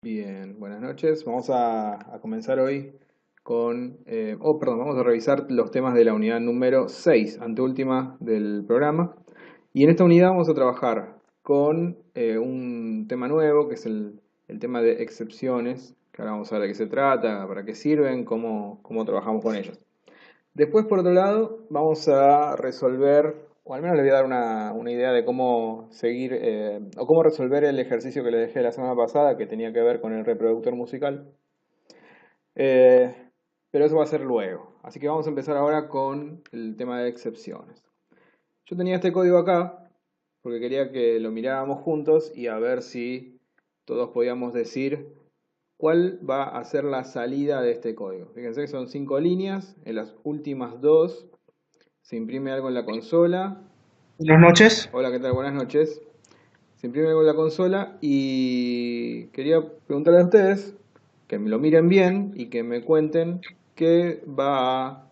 Bien, buenas noches. Vamos a comenzar hoy vamos a revisar los temas de la unidad número 6, anteúltima del programa. Y en esta unidad vamos a trabajar con un tema nuevo, que es el tema de excepciones, que ahora vamos a ver de qué se trata, para qué sirven, cómo trabajamos con ellos. Después, por otro lado, vamos a resolver, o al menos les voy a dar una idea de cómo seguir, o cómo resolver el ejercicio que les dejé la semana pasada, que tenía que ver con el reproductor musical. Eh, pero eso va a ser luego. Así que vamos a empezar ahora con el tema de excepciones. Yo tenía este código acá, porque quería que lo miráramos juntos y a ver si todos podíamos decir cuál va a ser la salida de este código. Fíjense que son 5 líneas, en las últimas dos se imprime algo en la consola. Buenas noches. Hola, ¿qué tal? Buenas noches. Se imprime algo en la consola y quería preguntarles a ustedes que me lo miren bien y que me cuenten qué va a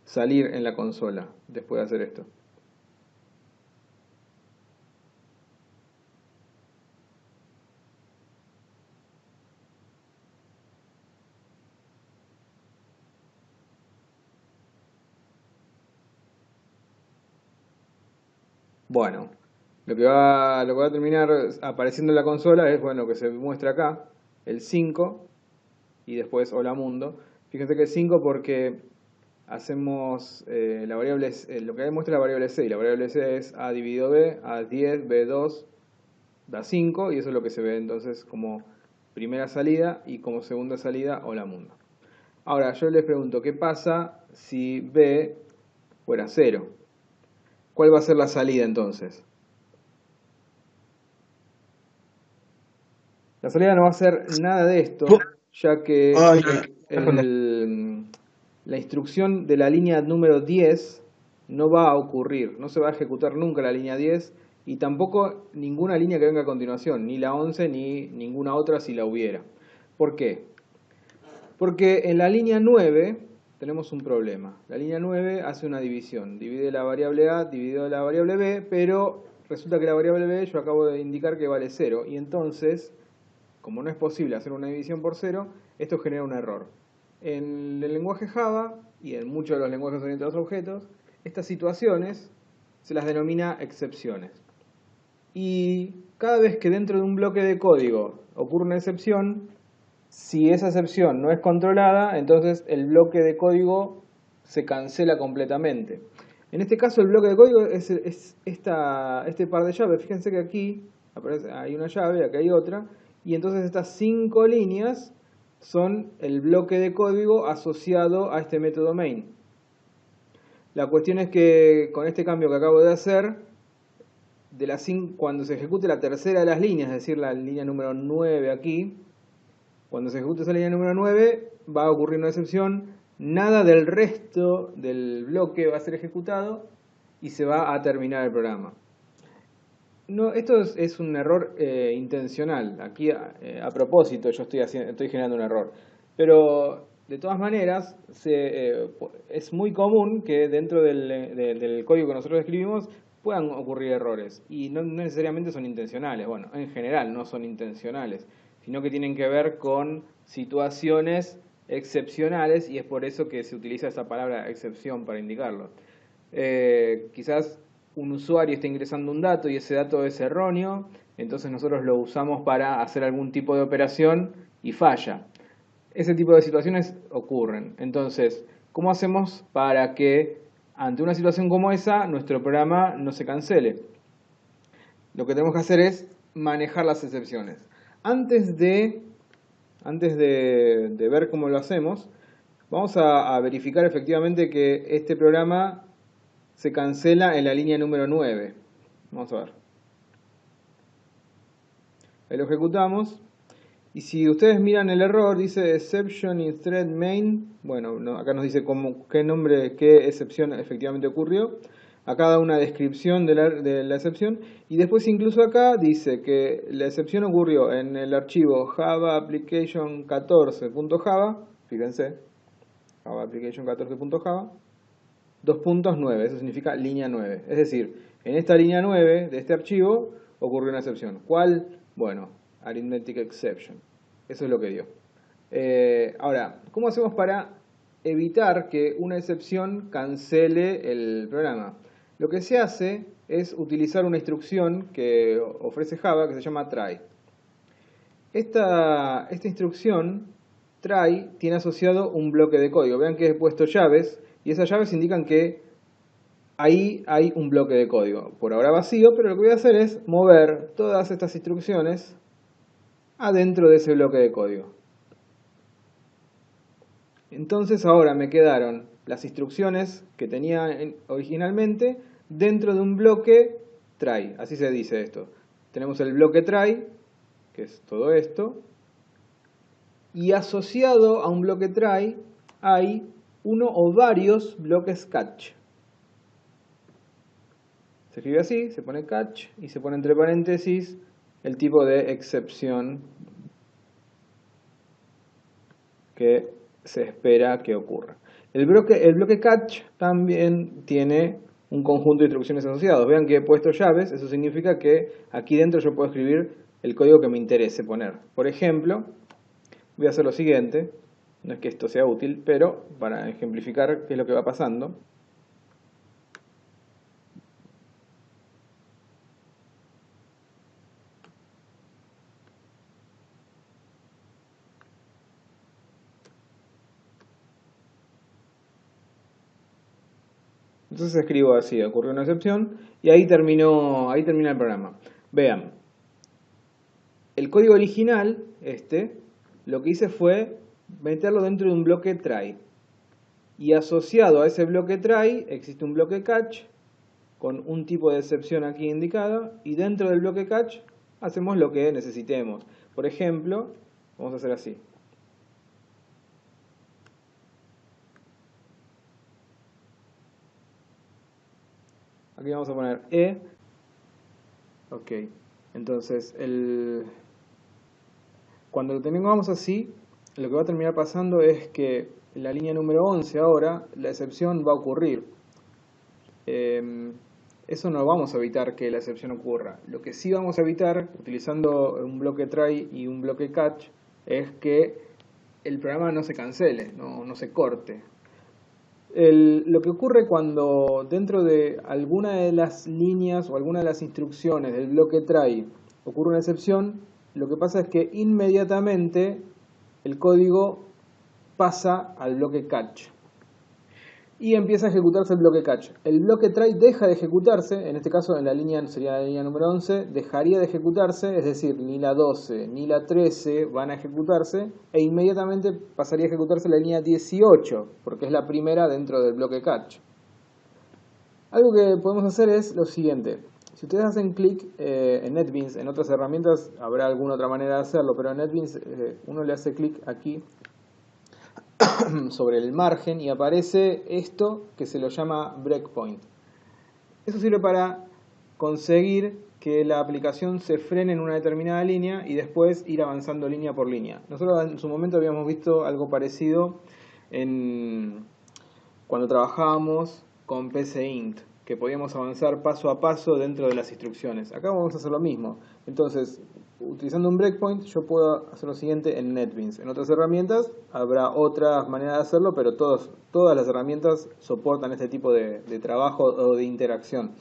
salir en la consola después de hacer esto. Bueno, lo que va a terminar apareciendo en la consola es, bueno, que se muestra acá, el 5 y después hola mundo. Fíjense que es 5 porque hacemos la variable, lo que demuestra la variable c, y la variable c es a dividido b, a 10, b2, da 5, y eso es lo que se ve entonces como primera salida y como segunda salida hola mundo. Ahora, yo les pregunto, ¿qué pasa si b fuera 0? ¿Cuál va a ser la salida entonces? La salida no va a ser nada de esto, ya que Ay, la instrucción de la línea número 10 no va a ocurrir, no se va a ejecutar nunca la línea 10 y tampoco ninguna línea que venga a continuación, ni la 11 ni ninguna otra si la hubiera. ¿Por qué? Porque en la línea 9 tenemos un problema. La línea 9 hace una división, divide la variable a dividido la variable b, pero resulta que la variable b yo acabo de indicar que vale 0 y entonces, como no es posible hacer una división por 0, esto genera un error. En el lenguaje Java y en muchos de los lenguajes orientados a objetos, estas situaciones se las denomina excepciones. Y cada vez que dentro de un bloque de código ocurre una excepción, si esa excepción no es controlada, entonces el bloque de código se cancela completamente. En este caso el bloque de código es este par de llaves. Fíjense que aquí hay una llave, acá hay otra, y entonces estas 5 líneas son el bloque de código asociado a este método main. La cuestión es que con este cambio que acabo de hacer, cuando se ejecute la tercera de las líneas, es decir, la línea número 9 aquí, cuando se ejecute esa línea número 9 va a ocurrir una excepción, nada del resto del bloque va a ser ejecutado y se va a terminar el programa. No, esto es un error intencional. Aquí a propósito yo estoy generando un error. Pero de todas maneras es muy común que dentro del código que nosotros escribimos puedan ocurrir errores. Y no necesariamente son intencionales. Bueno, en general no son intencionales, sino que tienen que ver con situaciones excepcionales y es por eso que se utiliza esa palabra excepción para indicarlo. Quizás un usuario está ingresando un dato y ese dato es erróneo, entonces nosotros lo usamos para hacer algún tipo de operación y falla. Ese tipo de situaciones ocurren. Entonces, ¿cómo hacemos para que ante una situación como esa nuestro programa no se cancele? Lo que tenemos que hacer es manejar las excepciones. Antes de, antes de ver cómo lo hacemos, vamos a verificar efectivamente que este programa se cancela en la línea número 9. Vamos a ver. Ahí lo ejecutamos. Y si ustedes miran el error, dice exception in thread main. Bueno, acá nos dice qué excepción efectivamente ocurrió. Acá da una descripción de la excepción. Y después incluso acá dice que la excepción ocurrió en el archivo java application 14.java. Fíjense, java application 14.java. 2.9, eso significa línea 9. Es decir, en esta línea 9 de este archivo ocurrió una excepción. ¿Cuál? Bueno, arithmetic exception. Eso es lo que dio. Ahora, ¿cómo hacemos para evitar que una excepción cancele el programa? Lo que se hace es utilizar una instrucción que ofrece Java que se llama try. Esta instrucción, try, tiene asociado un bloque de código. Vean que he puesto llaves y esas llaves indican que ahí hay un bloque de código. Por ahora vacío, pero lo que voy a hacer es mover todas estas instrucciones adentro de ese bloque de código. Entonces ahora me quedaron las instrucciones que tenía originalmente dentro de un bloque try. Así se dice esto. Tenemos el bloque try, que es todo esto, y asociado a un bloque try hay uno o varios bloques catch. Se escribe así, se pone catch y se pone entre paréntesis el tipo de excepción que se espera que ocurra. El bloque catch también tiene un conjunto de instrucciones asociados. Vean que he puesto llaves, eso significa que aquí dentro yo puedo escribir el código que me interese poner. Por ejemplo, voy a hacer lo siguiente, no es que esto sea útil, pero para ejemplificar qué es lo que va pasando. Entonces escribo así, ocurrió una excepción, y ahí termina el programa. Vean, el código original, lo que hice fue meterlo dentro de un bloque try. Y asociado a ese bloque try existe un bloque catch con un tipo de excepción aquí indicada, y dentro del bloque catch hacemos lo que necesitemos. Por ejemplo, vamos a hacer así. Aquí vamos a poner E. Ok, entonces cuando lo tengamos así, lo que va a terminar pasando es que en la línea número 11 ahora, la excepción va a ocurrir. Eso no vamos a evitar que la excepción ocurra. Lo que sí vamos a evitar, utilizando un bloque try y un bloque catch, es que el programa no se cancele, no se corte. Lo que ocurre cuando dentro de alguna de las líneas o alguna de las instrucciones del bloque try ocurre una excepción, lo que pasa es que inmediatamente el código pasa al bloque catch y empieza a ejecutarse el bloque catch. El bloque try deja de ejecutarse, en este caso en la línea sería la línea número 11, dejaría de ejecutarse, es decir, ni la 12 ni la 13 van a ejecutarse, e inmediatamente pasaría a ejecutarse la línea 18, porque es la primera dentro del bloque catch. Algo que podemos hacer es lo siguiente. Si ustedes hacen clic en NetBeans, en otras herramientas habrá alguna otra manera de hacerlo, pero en NetBeans uno le hace clic aquí sobre el margen y aparece esto que se lo llama breakpoint. Eso sirve para conseguir que la aplicación se frene en una determinada línea y después ir avanzando línea por línea. Nosotros en su momento habíamos visto algo parecido cuando trabajábamos con PCInt, que podíamos avanzar paso a paso dentro de las instrucciones. Acá vamos a hacer lo mismo. Entonces, utilizando un breakpoint, yo puedo hacer lo siguiente en NetBeans. En otras herramientas habrá otras maneras de hacerlo, pero todas las herramientas soportan este tipo de trabajo o de interacción.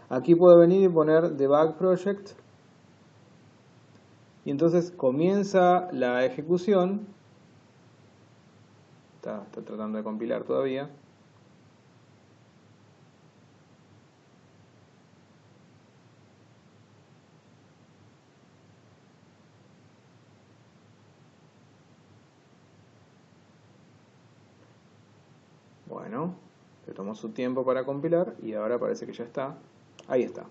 Aquí puedo venir y poner debug project, y entonces comienza la ejecución. Está tratando de compilar todavía. Bueno, se tomó su tiempo para compilar y ahora parece que ya está. Ahí está.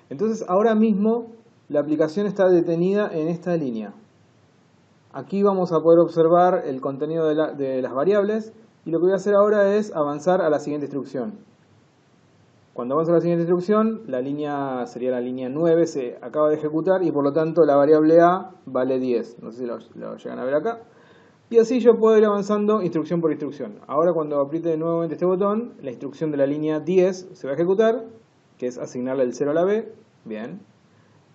Entonces ahora mismo la aplicación está detenida en esta línea. Aquí vamos a poder observar el contenido de las variables, y lo que voy a hacer ahora es avanzar a la siguiente instrucción. Cuando avanzo a la siguiente instrucción, la línea sería la línea 9, se acaba de ejecutar y por lo tanto la variable A vale 10. No sé si lo llegan a ver acá. Y así yo puedo ir avanzando instrucción por instrucción. Ahora cuando apriete nuevamente este botón, la instrucción de la línea 10 se va a ejecutar, que es asignarle el 0 a la B. Bien.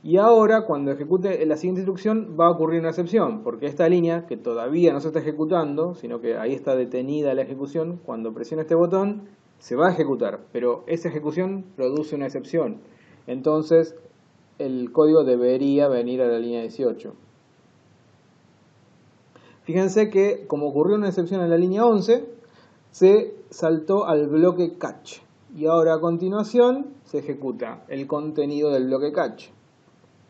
Y ahora, cuando ejecute la siguiente instrucción, va a ocurrir una excepción, porque esta línea, que todavía no se está ejecutando, sino que ahí está detenida la ejecución, cuando presione este botón, se va a ejecutar, pero esa ejecución produce una excepción. Entonces, el código debería venir a la línea 18. Fíjense que, como ocurrió una excepción en la línea 11, se saltó al bloque catch. Y ahora a continuación se ejecuta el contenido del bloque catch.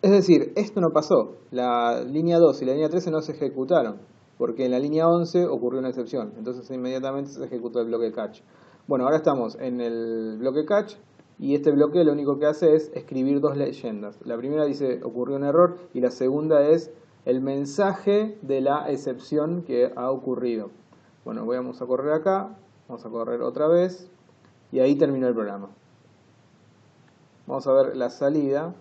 Es decir, esto no pasó. La línea 2 y la línea 13 no se ejecutaron, porque en la línea 11 ocurrió una excepción. Entonces inmediatamente se ejecutó el bloque catch. Bueno, ahora estamos en el bloque catch y este bloque lo único que hace es escribir dos leyendas. La primera dice ocurrió un error y la segunda es el mensaje de la excepción que ha ocurrido. Bueno, vamos a correr acá, vamos a correr otra vez y ahí terminó el programa. Vamos a ver la salida.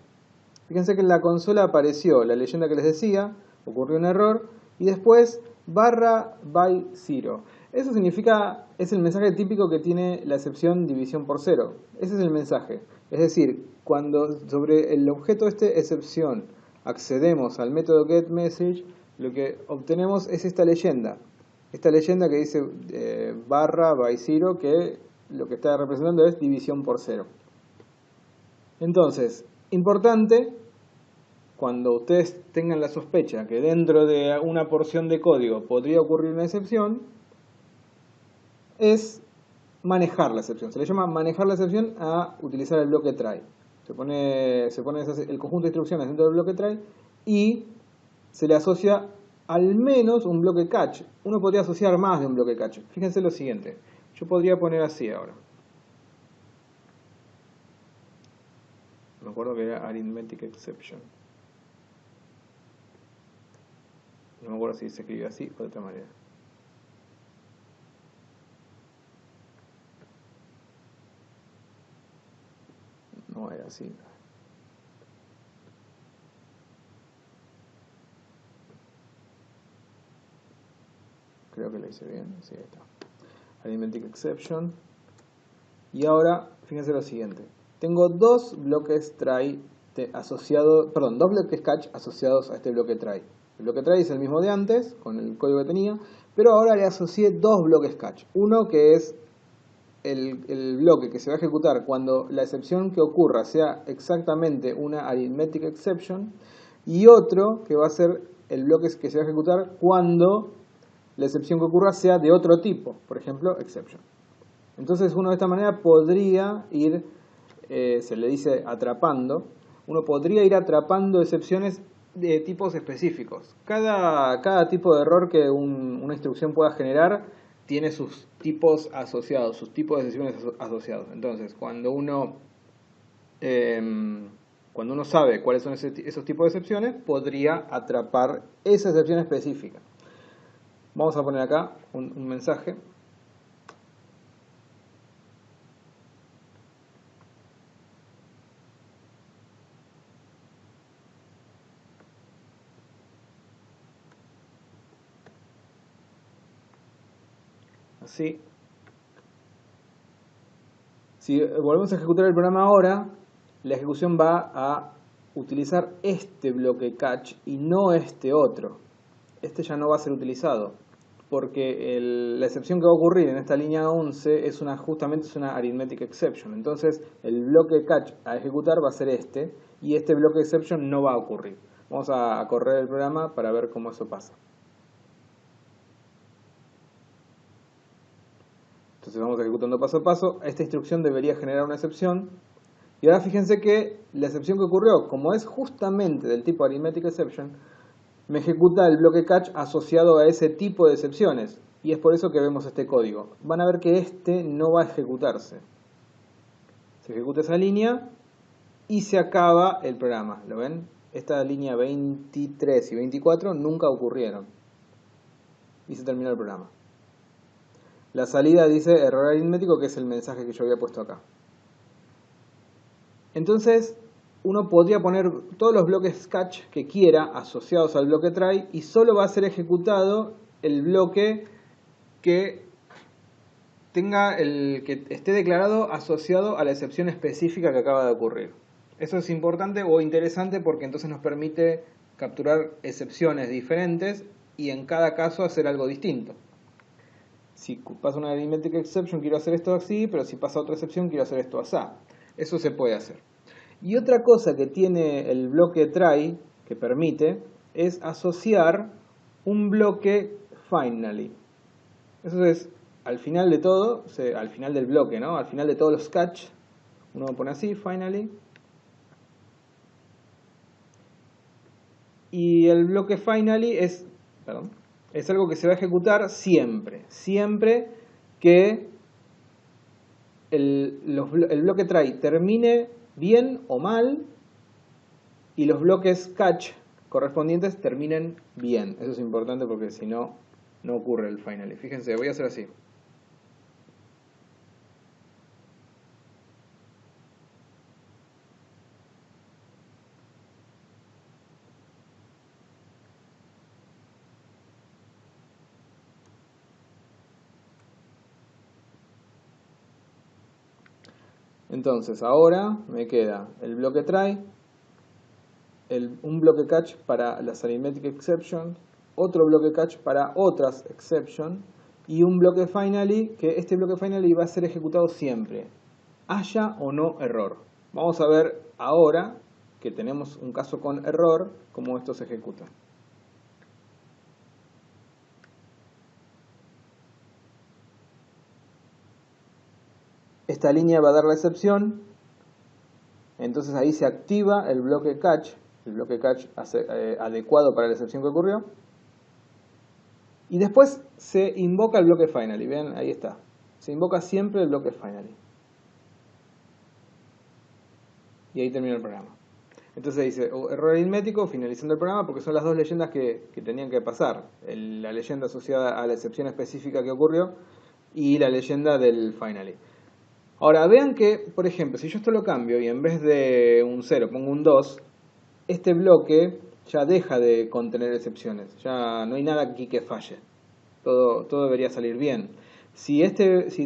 Fíjense que en la consola apareció la leyenda que les decía, ocurrió un error, y después /by0. Eso significa, es el mensaje típico que tiene la excepción división por cero. Ese es el mensaje. Es decir, cuando sobre el objeto excepción accedemos al método getMessage, lo que obtenemos es esta leyenda. Esta leyenda que dice /by0, que lo que está representando es división por cero. Entonces, importante, cuando ustedes tengan la sospecha que dentro de una porción de código podría ocurrir una excepción, es manejar la excepción. Se le llama manejar la excepción a utilizar el bloque try. Se pone el conjunto de instrucciones dentro del bloque try y se le asocia al menos un bloque catch. Uno podría asociar más de un bloque catch. Fíjense lo siguiente. Yo podría poner así ahora. Me acuerdo que era arithmetic exception. No me acuerdo si se escribe así o de otra manera. No era así. Creo que lo hice bien. Sí, ahí está. Arithmetic exception. Y ahora, fíjense lo siguiente. Tengo dos bloques try dos bloques catch asociados a este bloque try. El bloque try es el mismo de antes, con el código que tenía, pero ahora le asocié dos bloques catch. Uno que es el bloque que se va a ejecutar cuando la excepción que ocurra sea exactamente una arithmetic exception, y otro que va a ser el bloque que se va a ejecutar cuando la excepción que ocurra sea de otro tipo, por ejemplo, exception. Entonces uno de esta manera podría ir, se le dice atrapando, uno podría ir atrapando excepciones de tipos específicos. Cada tipo de error que una instrucción pueda generar tiene sus tipos asociados, sus tipos de excepciones asociados. Entonces, cuando uno sabe cuáles son esos tipos de excepciones, podría atrapar esa excepción específica. Vamos a poner acá un mensaje. Así. Si volvemos a ejecutar el programa ahora, la ejecución va a utilizar este bloque catch y no este otro. Este ya no va a ser utilizado, porque la excepción que va a ocurrir en esta línea 11 justamente es una arithmetic exception. Entonces el bloque catch a ejecutar va a ser este, y este bloque exception no va a ocurrir. Vamos a correr el programa para ver cómo eso pasa. Entonces vamos ejecutando paso a paso. Esta instrucción debería generar una excepción. Y ahora fíjense que la excepción que ocurrió, como es justamente del tipo arithmetic exception, me ejecuta el bloque catch asociado a ese tipo de excepciones. Y es por eso que vemos este código. Van a ver que este no va a ejecutarse. Se ejecuta esa línea y se acaba el programa. ¿Lo ven? Esta línea 23 y 24 nunca ocurrieron. Y se terminó el programa. La salida dice error aritmético, que es el mensaje que yo había puesto acá. Entonces, uno podría poner todos los bloques catch que quiera asociados al bloque try y solo va a ser ejecutado el bloque que que esté declarado asociado a la excepción específica que acaba de ocurrir. Eso es importante o interesante porque entonces nos permite capturar excepciones diferentes y en cada caso hacer algo distinto. Si pasa una arithmetic exception quiero hacer esto así, pero si pasa otra excepción quiero hacer esto así. Eso se puede hacer. Y otra cosa que tiene el bloque try, que permite, es asociar un bloque finally. Eso es, al final de todo, al final del bloque, ¿no? Al final de todos los catch, uno pone así, finally. Y el bloque finally es algo que se va a ejecutar siempre. Siempre que el bloque try termine bien o mal y los bloques catch correspondientes terminen bien. Eso es importante porque si no, no ocurre el finally. Fíjense, voy a hacer así. Entonces ahora me queda el bloque try, un bloque catch para las arithmetic exceptions, otro bloque catch para otras exceptions y un bloque finally, que este bloque finally va a ser ejecutado siempre, haya o no error. Vamos a ver ahora que tenemos un caso con error, cómo esto se ejecuta. Esta línea va a dar la excepción, entonces ahí se activa el bloque catch adecuado para la excepción que ocurrió. Y después se invoca el bloque finally, ¿ven? Ahí está. Se invoca siempre el bloque finally. Y ahí termina el programa. Entonces dice, error aritmético, finalizando el programa, porque son las dos leyendas que tenían que pasar. La leyenda asociada a la excepción específica que ocurrió y la leyenda del finally. Ahora, vean que, por ejemplo, si yo esto lo cambio y en vez de un 0 pongo un 2, este bloque ya deja de contener excepciones. Ya no hay nada aquí que falle. Todo debería salir bien. Si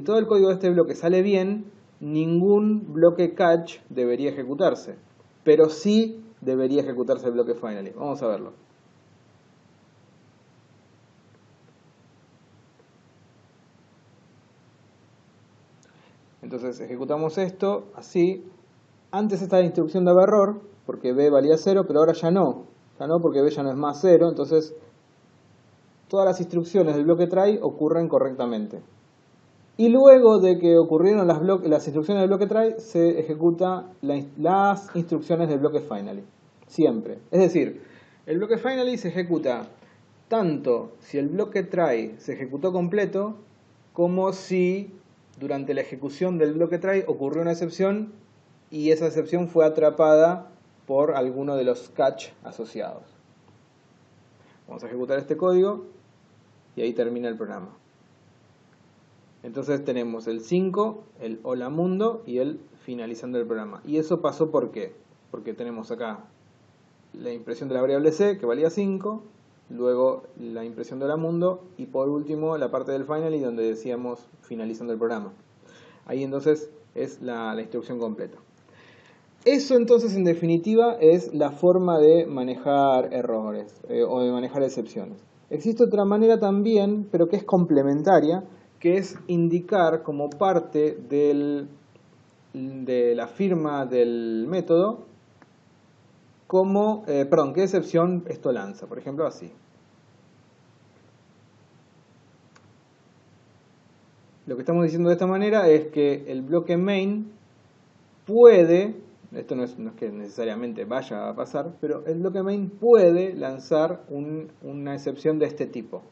todo el código de este bloque sale bien, ningún bloque catch debería ejecutarse. Pero sí debería ejecutarse el bloque finally. Vamos a verlo. Entonces ejecutamos esto así. Antes esta instrucción daba error porque b valía 0, pero ahora ya no. Ya no, porque b ya no es más 0. Entonces todas las instrucciones del bloque try ocurren correctamente. Y luego de que ocurrieron las instrucciones del bloque try, se ejecuta las instrucciones del bloque finally. Siempre. Es decir, el bloque finally se ejecuta tanto si el bloque try se ejecutó completo, como si durante la ejecución del bloque try ocurrió una excepción y esa excepción fue atrapada por alguno de los catch asociados. Vamos a ejecutar este código y ahí termina el programa. Entonces tenemos el 5, el hola mundo y el finalizando el programa. ¿Y eso pasó por qué? Porque tenemos acá la impresión de la variable c, que valía 5, luego la impresión de hola mundo y por último la parte del finally donde decíamos finalizando el programa. Ahí entonces es la instrucción completa. Eso entonces en definitiva es la forma de manejar errores o de manejar excepciones. Existe otra manera también, pero que es complementaria, que es indicar como parte de la firma del método qué excepción esto lanza. Por ejemplo, así. Lo que estamos diciendo de esta manera es que el bloque main puede, esto no es que necesariamente vaya a pasar, pero el bloque main puede lanzar una excepción de este tipo.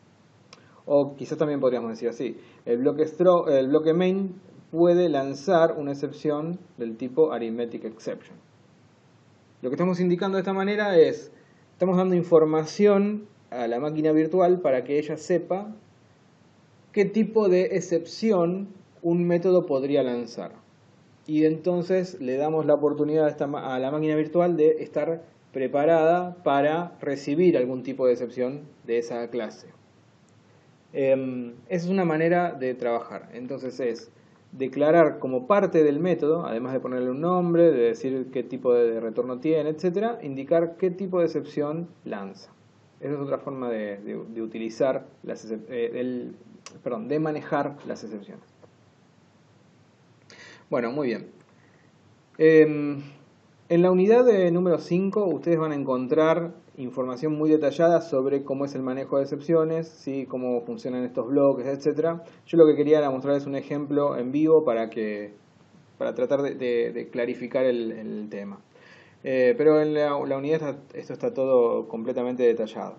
O quizás también podríamos decir así, el bloque main puede lanzar una excepción del tipo arithmetic exception. Lo que estamos indicando de esta manera es, estamos dando información a la máquina virtual para que ella sepa qué tipo de excepción un método podría lanzar. Y entonces le damos la oportunidad a la máquina virtual de estar preparada para recibir algún tipo de excepción de esa clase. Esa es una manera de trabajar. Entonces es declarar como parte del método, además de ponerle un nombre, de decir qué tipo de retorno tiene, etcétera, indicar qué tipo de excepción lanza. Esa es otra forma de utilizar de manejar las excepciones. Bueno, muy bien. En la unidad número 5 ustedes van a encontrar información muy detallada sobre cómo es el manejo de excepciones, ¿sí? Cómo funcionan estos bloques, etcétera. Yo lo que quería era mostrarles un ejemplo en vivo para tratar de clarificar el tema. Pero en la unidad esto está todo completamente detallado.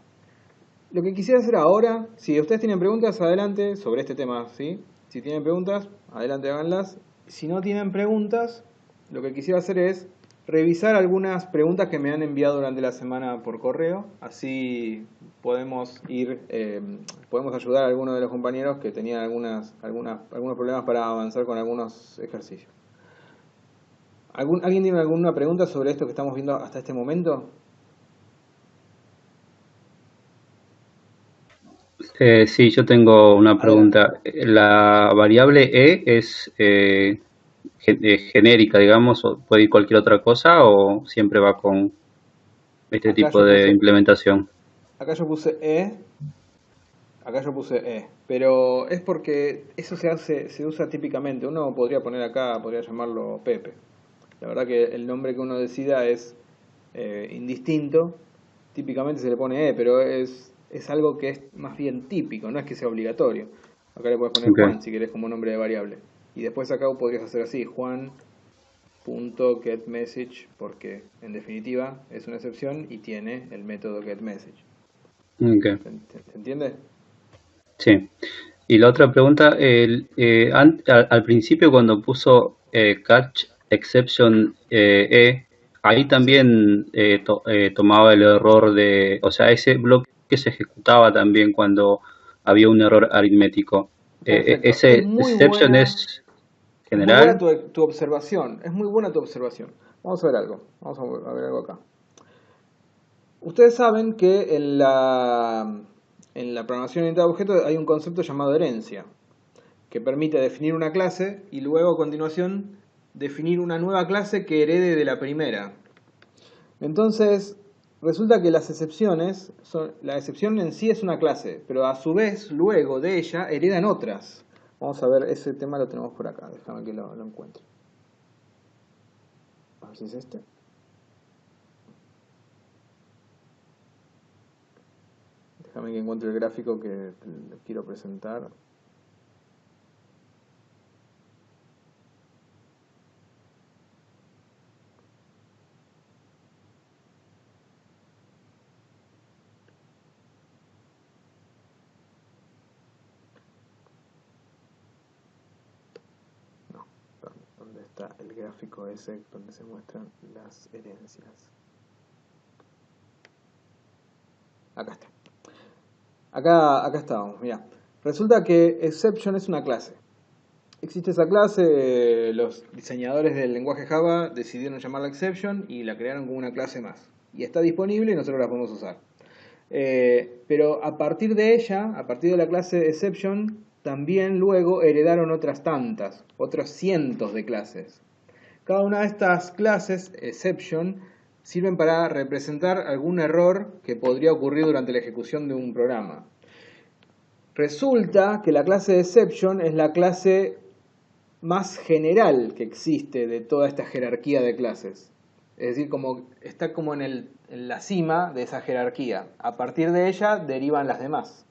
Lo que quisiera hacer ahora, si ustedes tienen preguntas, adelante sobre este tema, ¿sí? Si tienen preguntas, adelante háganlas. Si no tienen preguntas, lo que quisiera hacer es revisar algunas preguntas que me han enviado durante la semana por correo. Así podemos podemos ayudar a algunos de los compañeros que tenían algunos problemas para avanzar con algunos ejercicios. ¿Alguien tiene alguna pregunta sobre esto que estamos viendo hasta este momento? Sí, yo tengo una Adelante. pregunta. ¿La variable e es genérica, digamos, o puede ir cualquier otra cosa o siempre va con este Acá tipo yo de puse, implementación? acá yo puse E. Acá yo puse E, pero es porque eso se usa típicamente. Uno podría poner acá, podría llamarlo Pepe. La verdad que el nombre que uno decida es indistinto. Típicamente se le pone E, pero es algo que es más bien típico, no es que sea obligatorio. Acá le puedes poner Okay. Juan si querés como nombre de variable. Y después acá podrías hacer así, Juan.getMessage, porque en definitiva es una excepción y tiene el método getMessage. Okay. ¿Se entiende? Sí. Y la otra pregunta, al principio cuando puso catch exception ahí Sí. también tomaba el error de, o sea, ese bloque se ejecutaba también cuando había un error aritmético. Perfecto. Es ¿Ese exception es muy buena general? tu observación. Es muy buena tu observación. Vamos a ver algo. Vamos a ver algo acá. Ustedes saben que en la programación orientada a objetos hay un concepto llamado herencia, que permite definir una clase y luego a continuación definir una nueva clase que herede de la primera. Entonces, resulta que la excepción en sí es una clase, pero a su vez, luego de ella, heredan otras. Vamos a ver, ese tema lo tenemos por acá, déjame que lo encuentre. A ver si es este. Déjame que encuentre el gráfico que le quiero presentar. No, ¿dónde está el gráfico ese donde se muestran las herencias? Acá está. Acá estábamos, mira. Resulta que exception es una clase. Existe esa clase, los diseñadores del lenguaje Java decidieron llamarla exception y la crearon como una clase más. Y está disponible y nosotros la podemos usar. Pero a partir de ella, a partir de la clase exception, también luego heredaron otras tantas, otros cientos de clases. Cada una de estas clases, exception, sirven para representar algún error que podría ocurrir durante la ejecución de un programa. Resulta que la clase exception es la clase más general que existe de toda esta jerarquía de clases. Es decir, está como en la cima de esa jerarquía. A partir de ella derivan las demás.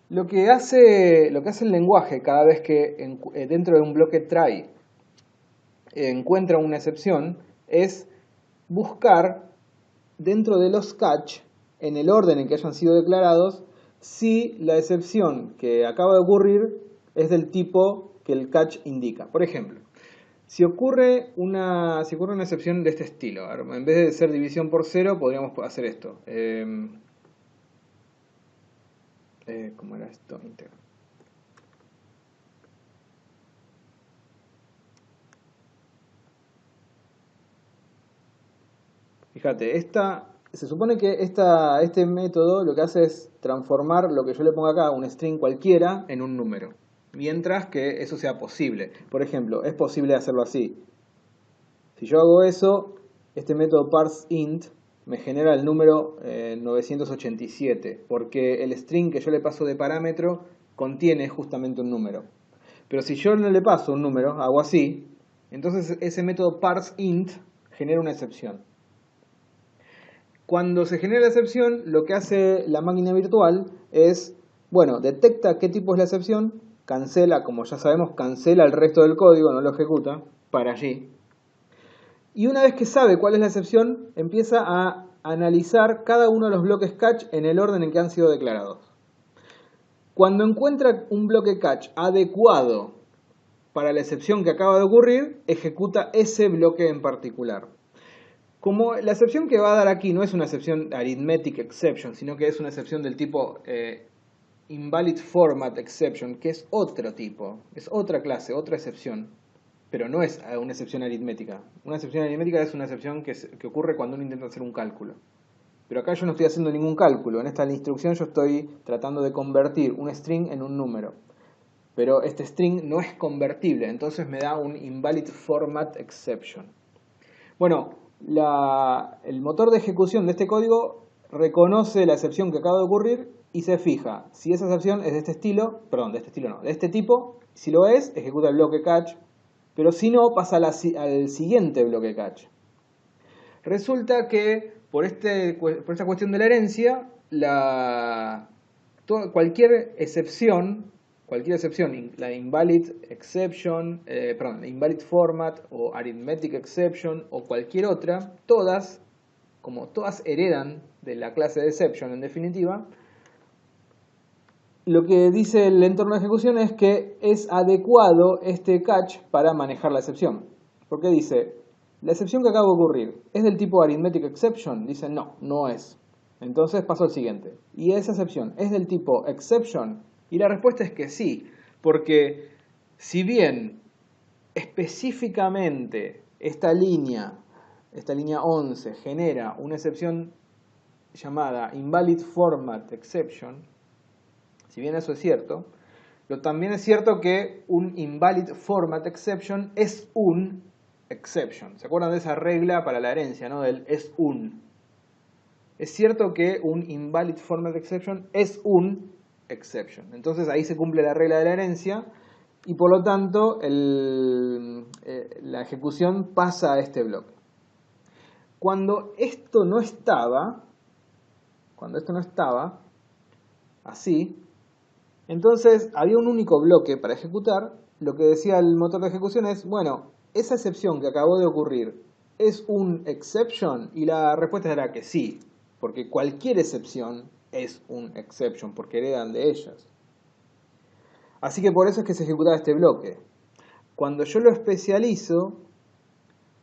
Lo que hace el lenguaje cada vez que dentro de un bloque try encuentra una excepción es buscar dentro de los catch, en el orden en que hayan sido declarados, si la excepción que acaba de ocurrir es del tipo que el catch indica. Por ejemplo, si ocurre una excepción de este estilo, en vez de ser división por cero, podríamos hacer esto. ¿Cómo era esto? Íntegro. Fíjate, se supone que este método lo que hace es transformar lo que yo le pongo acá, un string cualquiera, en un número. mientras que eso sea posible. Por ejemplo, es posible hacerlo así. Si yo hago eso, este método parseInt me genera el número 987, porque el string que yo le paso de parámetro contiene justamente un número. Pero si yo no le paso un número, hago así, entonces ese método parseInt genera una excepción. Cuando se genera la excepción, lo que hace la máquina virtual es, bueno, detecta qué tipo es la excepción, cancela, como ya sabemos, cancela el resto del código, no lo ejecuta, para allí. Y una vez que sabe cuál es la excepción, empieza a analizar cada uno de los bloques catch en el orden en que han sido declarados. Cuando encuentra un bloque catch adecuado para la excepción que acaba de ocurrir, ejecuta ese bloque en particular. Como la excepción que va a dar aquí no es una excepción arithmetic exception, sino que es una excepción del tipo invalid format exception, que es otro tipo, es otra clase, otra excepción, pero no es una excepción aritmética. Una excepción aritmética es una excepción que ocurre cuando uno intenta hacer un cálculo. Pero acá yo no estoy haciendo ningún cálculo, en esta instrucción yo estoy tratando de convertir un string en un número. Pero este string no es convertible, entonces me da un invalid format exception. Bueno, el motor de ejecución de este código reconoce la excepción que acaba de ocurrir y se fija si esa excepción es de este estilo, perdón, de este estilo no, de este tipo. Si lo es, ejecuta el bloque catch, pero si no, pasa al siguiente bloque catch. Resulta que por esta cuestión de la herencia, cualquier excepción, la invalid exception, la invalid format o arithmetic exception o cualquier otra, como todas heredan de la clase de exception en definitiva, lo que dice el entorno de ejecución es que es adecuado este catch para manejar la excepción. Porque dice, la excepción que acaba de ocurrir, ¿es del tipo arithmetic exception? Dice, no, no es. Entonces paso al siguiente. ¿Y esa excepción es del tipo exception? Y la respuesta es que sí, porque si bien específicamente esta línea 11, genera una excepción llamada invalid format exception, si bien eso es cierto, pero también es cierto que un invalid format exception es un exception. ¿Se acuerdan de esa regla para la herencia, no? Del es un. Es cierto que un invalid format exception es un exception. Entonces ahí se cumple la regla de la herencia y por lo tanto la ejecución pasa a este bloque. Cuando esto no estaba así, entonces había un único bloque para ejecutar. Lo que decía el motor de ejecución es, bueno, esa excepción que acabó de ocurrir ¿es un exception? Y la respuesta era que sí, porque cualquier excepción es un exception, porque heredan de ellas. Así que por eso es que se ejecutaba este bloque. Cuando yo lo especializo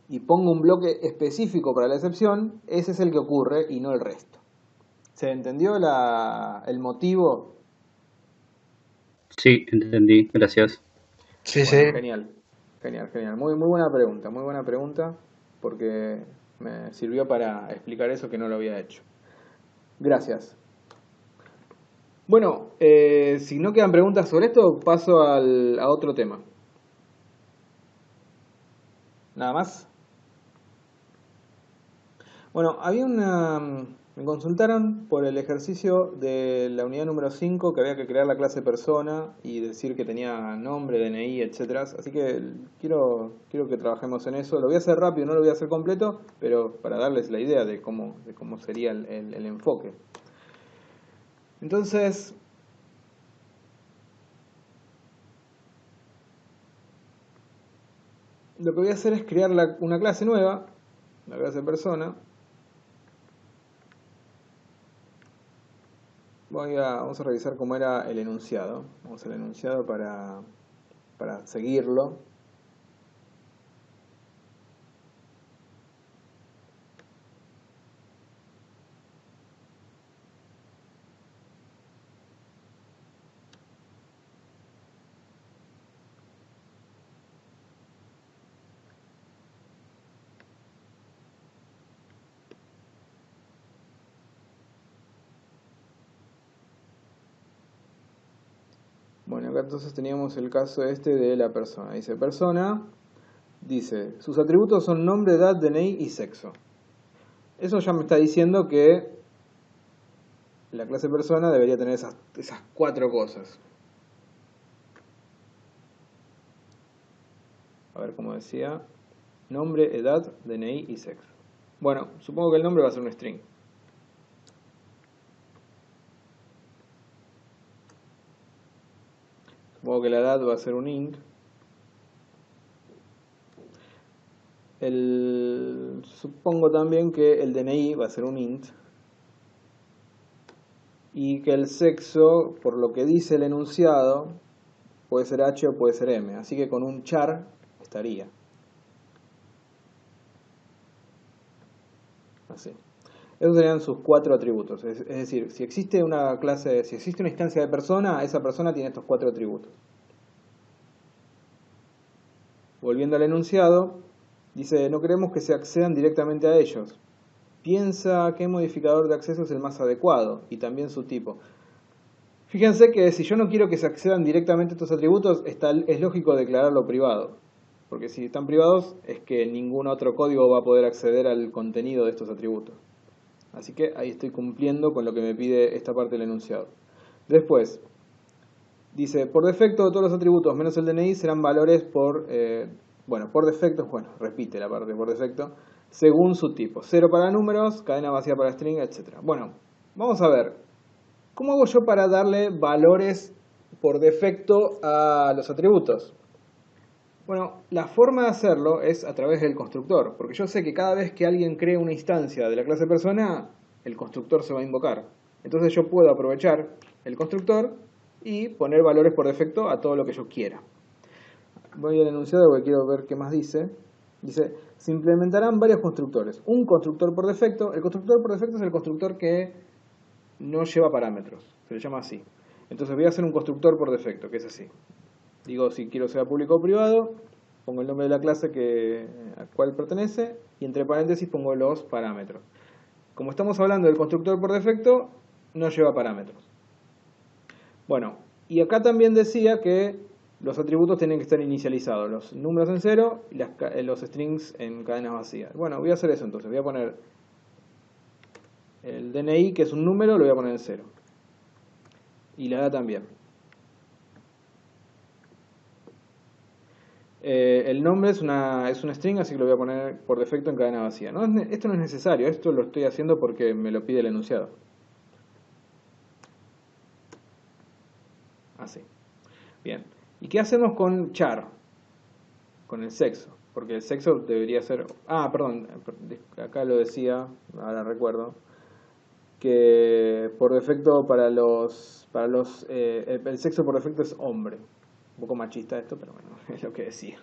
y pongo un bloque específico para la excepción, ese es el que ocurre y no el resto. ¿Se entendió el motivo? Sí, entendí, gracias. Sí, sí. Bueno, genial, genial, genial. Muy muy buena pregunta, porque me sirvió para explicar eso que no lo había hecho. Gracias. Bueno, si no quedan preguntas sobre esto, paso a otro tema. ¿Nada más? Bueno, me consultaron por el ejercicio de la unidad número 5, que había que crear la clase persona y decir que tenía nombre, DNI, etcétera. Así que quiero que trabajemos en eso. Lo voy a hacer rápido, no lo voy a hacer completo, pero para darles la idea de cómo sería el enfoque. Entonces, lo que voy a hacer es crear una clase nueva, la clase persona. Vamos a revisar cómo era el enunciado. Vamos al enunciado para seguirlo. Bueno, acá entonces teníamos el caso este de la persona. Dice persona, dice, sus atributos son nombre, edad, DNI y sexo. Eso ya me está diciendo que la clase persona debería tener esas 4 cosas. A ver cómo decía. Nombre, edad, DNI y sexo. Bueno, supongo que el nombre va a ser un string. Supongo que la edad va a ser un int. Supongo también que el DNI va a ser un int. Y que el sexo, por lo que dice el enunciado, puede ser H o puede ser M. Así que con un char estaría. Así. Esos serían sus 4 atributos. Es decir, si existe una clase, si existe una instancia de persona, esa persona tiene estos 4 atributos. Volviendo al enunciado, dice, no queremos que se accedan directamente a ellos. Piensa qué modificador de acceso es el más adecuado y también su tipo. Fíjense que si yo no quiero que se accedan directamente a estos atributos, es lógico declararlo privado. Porque si están privados es que ningún otro código va a poder acceder al contenido de estos atributos. Así que ahí estoy cumpliendo con lo que me pide esta parte del enunciado. Después, dice, por defecto todos los atributos menos el DNI serán valores por defecto, repite la parte por defecto, según su tipo. 0 para números, cadena vacía para string, etc. Bueno, vamos a ver. ¿Cómo hago yo para darle valores por defecto a los atributos? Bueno, la forma de hacerlo es a través del constructor, porque yo sé que cada vez que alguien cree una instancia de la clase persona, el constructor se va a invocar. Entonces yo puedo aprovechar el constructor y poner valores por defecto a todo lo que yo quiera. Voy al enunciado porque quiero ver qué más dice. Dice, se implementarán varios constructores. Un constructor por defecto. El constructor por defecto es el constructor que no lleva parámetros. Se le llama así. Entonces voy a hacer un constructor por defecto, que es así. Digo si quiero sea público o privado, pongo el nombre de la clase a cual pertenece y entre paréntesis pongo los parámetros. Como estamos hablando del constructor por defecto, no lleva parámetros. Bueno, y acá también decía que los atributos tienen que estar inicializados, los números en 0 y los strings en cadenas vacías. Bueno, voy a hacer eso entonces, voy a poner el DNI, que es un número, lo voy a poner en 0. Y la edad también. El nombre es un string, así que lo voy a poner por defecto en cadena vacía. Esto no es necesario, esto lo estoy haciendo porque me lo pide el enunciado. Así. Bien. ¿Y qué hacemos con char? Con el sexo. Porque el sexo debería ser... perdón, acá lo decía, ahora recuerdo, que por defecto el sexo por defecto es hombre. Un poco machista esto, pero bueno, es lo que decía.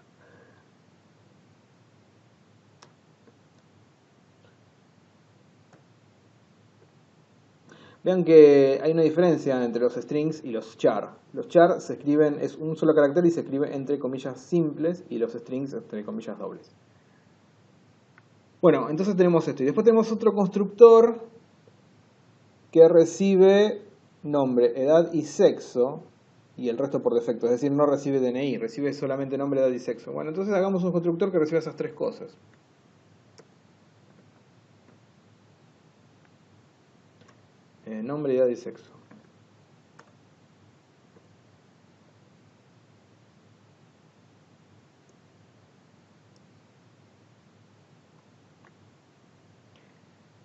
Vean que hay una diferencia entre los strings y los char. Los char se escriben, es un solo carácter y se escribe entre comillas simples, y los strings entre comillas dobles. Bueno, entonces tenemos esto. Y después tenemos otro constructor que recibe nombre, edad y sexo, y el resto por defecto. Es decir, no recibe DNI, recibe solamente nombre, edad y sexo. Bueno, entonces hagamos un constructor que reciba esas 3 cosas. Nombre, edad y sexo.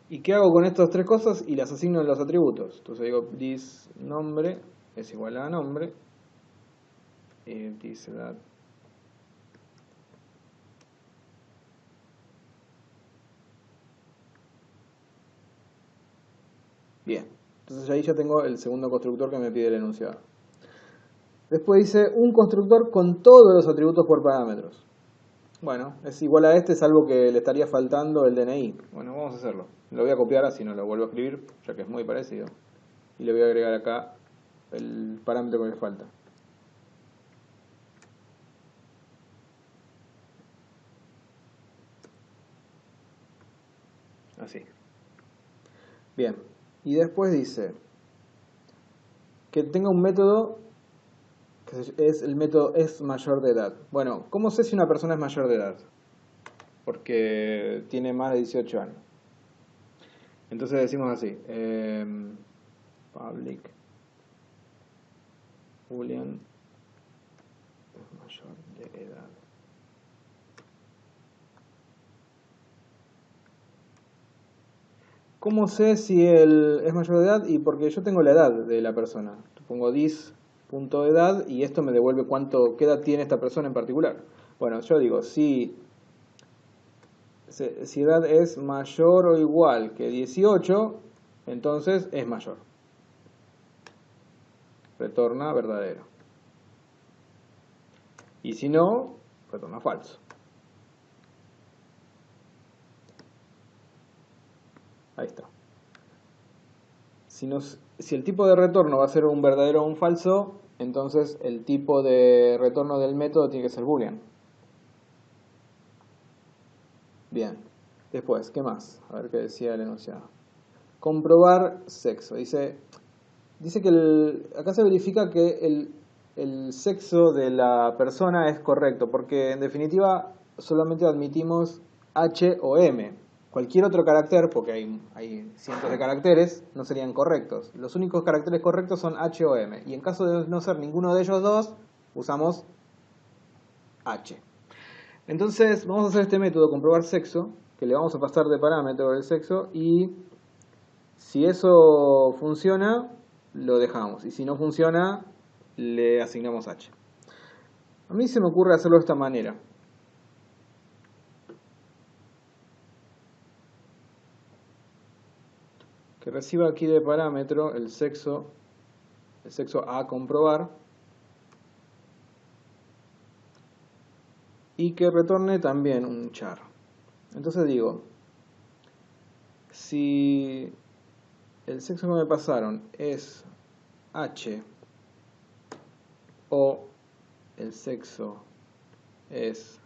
¿Y qué hago con estas 3 cosas? Y las asigno en los atributos. Entonces digo, this nombre es igual a nombre. Y this edad. Bien. Entonces ahí ya tengo el segundo constructor que me pide el enunciado. Después dice un constructor con todos los atributos por parámetros. Bueno, es igual a este, salvo que le estaría faltando el DNI. Bueno, vamos a hacerlo. Lo voy a copiar, así no lo vuelvo a escribir, ya que es muy parecido. Y le voy a agregar acá el parámetro que le falta. Así. Bien. Y después dice que tenga un método el método es mayor de edad. Bueno, ¿cómo sé si una persona es mayor de edad? Porque tiene más de 18 años. Entonces decimos así, public boolean es mayor de edad. ¿Cómo sé si él es mayor de edad? Y porque yo tengo la edad de la persona. Pongo this.edad y esto me devuelve qué edad tiene esta persona en particular. Bueno, yo digo, si edad es mayor o igual que 18, entonces es mayor. Retorna verdadero. Y si no, retorna falso. Ahí está. Si el tipo de retorno va a ser un verdadero o un falso, entonces el tipo de retorno del método tiene que ser boolean. Bien. Después, ¿qué más? A ver qué decía el enunciado. Comprobar sexo. Dice que acá se verifica que el sexo de la persona es correcto, porque en definitiva solamente admitimos H o M. Cualquier otro carácter, porque hay cientos de caracteres, no serían correctos. Los únicos caracteres correctos son H o M. Y en caso de no ser ninguno de ellos dos, usamos H. Entonces vamos a hacer este método, comprobar sexo, que le vamos a pasar de parámetro el sexo, y si eso funciona, lo dejamos. Y si no funciona, le asignamos H. A mí se me ocurre hacerlo de esta manera. Que reciba aquí de parámetro el sexo a comprobar, y que retorne también un char. Entonces digo, si el sexo que me pasaron es H o el sexo es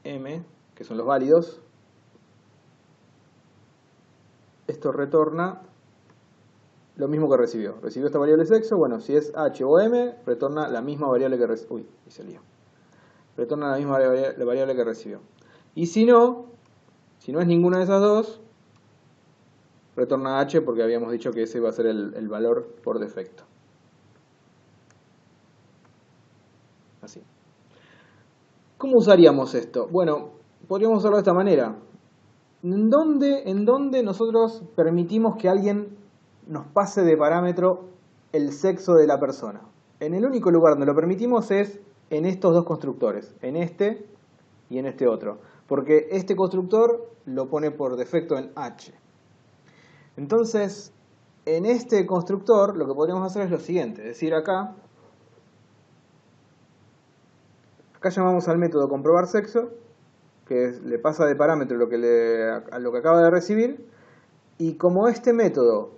M, que son los válidos, esto retorna lo mismo que recibió. Recibió esta variable sexo, bueno, si es H o M, retorna la misma variable que recibió. Uy, y se lió. Retorna la misma variable que recibió. Y si no es ninguna de esas dos, retorna H, porque habíamos dicho que ese iba a ser el valor por defecto. Así. ¿Cómo usaríamos esto? Bueno, podríamos usarlo de esta manera. ¿En dónde nosotros permitimos que alguien nos pase de parámetro el sexo de la persona? En el único lugar donde lo permitimos es en estos dos constructores, en este y en este otro. Porque este constructor lo pone por defecto en H. Entonces, en este constructor lo que podríamos hacer es lo siguiente. Es decir, acá llamamos al método comprobar sexo, que le pasa de parámetro a lo que acaba de recibir, y como este método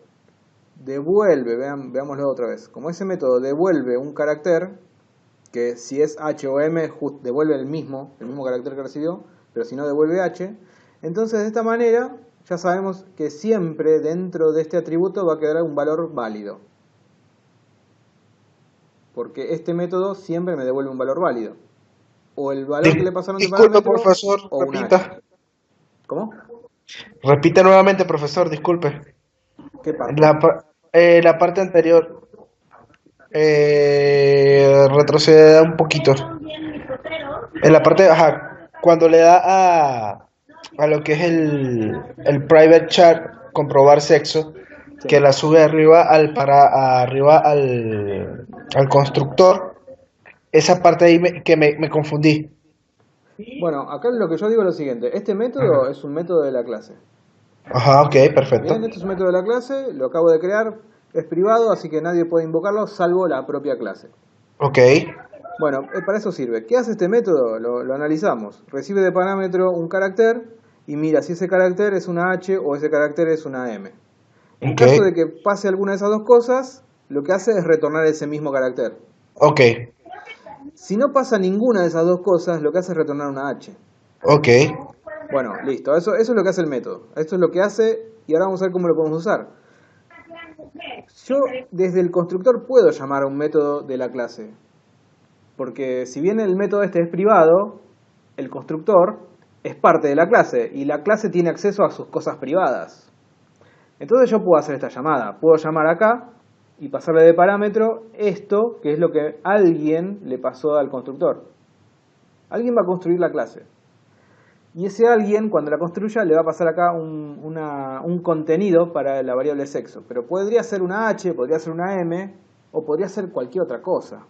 devuelve, veámoslo otra vez, como ese método devuelve un carácter, que si es H o M devuelve el mismo carácter que recibió, pero si no devuelve H, entonces de esta manera ya sabemos que siempre dentro de este atributo va a quedar un valor válido, porque este método siempre me devuelve un valor válido. O el valor que le pasaron de Disculpe, parámetro, profesor, o un repita. H. ¿Cómo? Repita nuevamente, profesor, disculpe. ¿Qué parte? La parte anterior. Retrocede un poquito. En la parte, ajá, cuando le da a lo que es el private chat, comprobar sexo, Sí. que la sube arriba arriba al constructor, esa parte ahí me confundí. Bueno, acá lo que yo digo es lo siguiente. Este método es un método de la clase. Ajá, ok, perfecto. Bien, este es un método de la clase, lo acabo de crear, es privado, así que nadie puede invocarlo salvo la propia clase. Ok, Bueno, para eso sirve. ¿Qué hace este método? Lo analizamos. Recibe de parámetro un carácter y mira si ese carácter es una H o ese carácter es una M. En ok, caso de que pase alguna de esas dos cosas, lo que hace es retornar ese mismo carácter. ok, Si no pasa ninguna de esas dos cosas, lo que hace es retornar una H. ok, Bueno, listo. Eso es lo que hace el método. Esto es lo que hace y ahora vamos a ver cómo lo podemos usar. Yo desde el constructor puedo llamar a un método de la clase. Porque si bien el método este es privado, el constructor es parte de la clase y la clase tiene acceso a sus cosas privadas. Entonces yo puedo hacer esta llamada. Puedo llamar acá y pasarle de parámetro esto, que es lo que alguien le pasó al constructor. Alguien va a construir la clase. Y ese alguien, cuando la construya, le va a pasar acá un contenido para la variable sexo. Pero podría ser una H, podría ser una M, o podría ser cualquier otra cosa.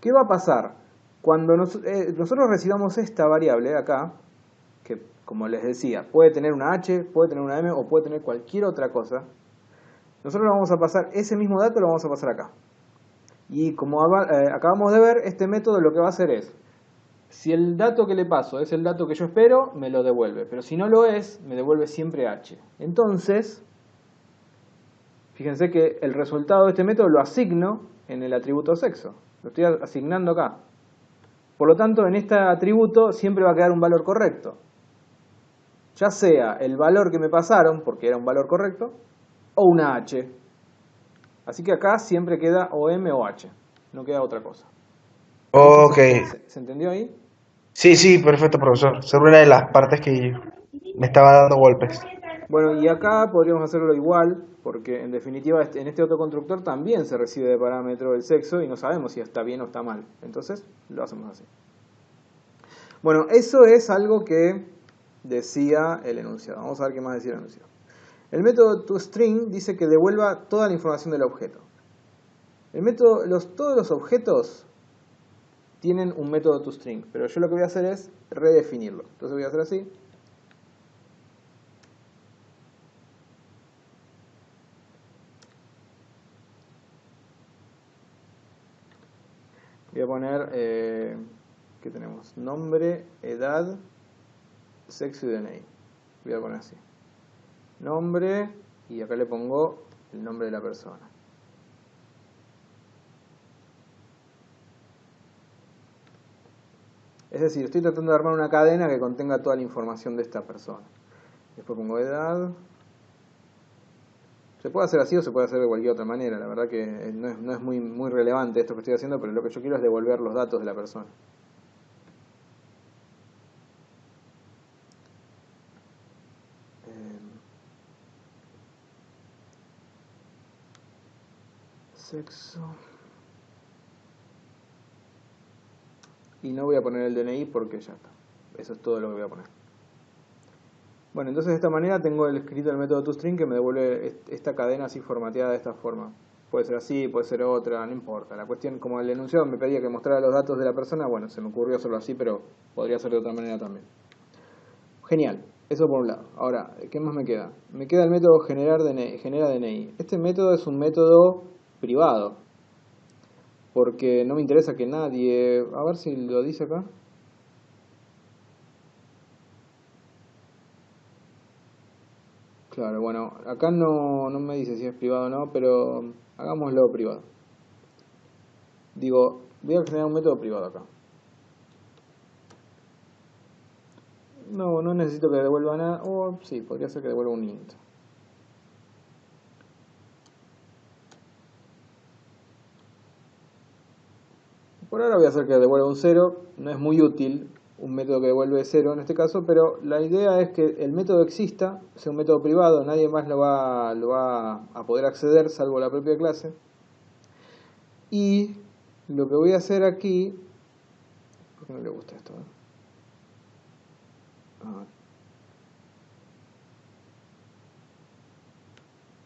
¿Qué va a pasar? Cuando nosotros recibamos esta variable acá, que como les decía, puede tener una H, puede tener una M o puede tener cualquier otra cosa, nosotros le vamos a pasar ese mismo dato, lo vamos a pasar acá. Y como acabamos de ver, este método lo que va a hacer es, si el dato que le paso es el dato que yo espero, me lo devuelve. Pero si no lo es, me devuelve siempre H. Entonces, fíjense que el resultado de este método lo asigno en el atributo sexo. Lo estoy asignando acá. Por lo tanto, en este atributo siempre va a quedar un valor correcto. Ya sea el valor que me pasaron, porque era un valor correcto, o una H. Así que acá siempre queda o M o H. No queda otra cosa. No sé Ok. ¿se entendió ahí? Sí, sí, perfecto, profesor. Solo una de las partes que me estaba dando golpes. Bueno, y acá podríamos hacerlo igual, porque en definitiva en este otro constructor también se recibe de parámetro el sexo y no sabemos si está bien o está mal. Entonces lo hacemos así. Bueno, eso es algo que decía el enunciado. Vamos a ver qué más decía el enunciado. El método toString dice que devuelva toda la información del objeto. El método, todos los objetos tienen un método toString, pero yo lo que voy a hacer es redefinirlo. Entonces voy a hacer así. Voy a poner, ¿qué tenemos? Nombre, edad, sexo y DNI. Voy a poner así. Nombre, y acá le pongo el nombre de la persona. Es decir, estoy tratando de armar una cadena que contenga toda la información de esta persona. Después pongo edad. Se puede hacer así o se puede hacer de cualquier otra manera. La verdad que no es muy relevante esto que estoy haciendo, pero lo que yo quiero es devolver los datos de la persona. Sexo. Y no voy a poner el DNI porque ya está. Eso es todo lo que voy a poner. Bueno, entonces de esta manera tengo escrito el método toString que me devuelve esta cadena así formateada de esta forma. Puede ser así, puede ser otra, no importa. La cuestión, como el enunciado me pedía que mostrara los datos de la persona, bueno, se me ocurrió hacerlo así, pero podría ser de otra manera también. Genial, eso por un lado. Ahora, ¿qué más me queda? Me queda el método genera DNI. Este método es un método privado, porque no me interesa que nadie... A ver si lo dice acá. Claro, bueno, acá no me dice si es privado o no, pero hagámoslo privado. Digo, voy a generar un método privado acá. No necesito que devuelva nada. O sí, podría ser que devuelva un int. Por ahora voy a hacer que devuelva un 0. No es muy útil un método que devuelve 0 en este caso, pero la idea es que el método exista, sea un método privado, nadie más lo va a poder acceder salvo la propia clase. Y lo que voy a hacer aquí... ¿Por qué no le gusta esto?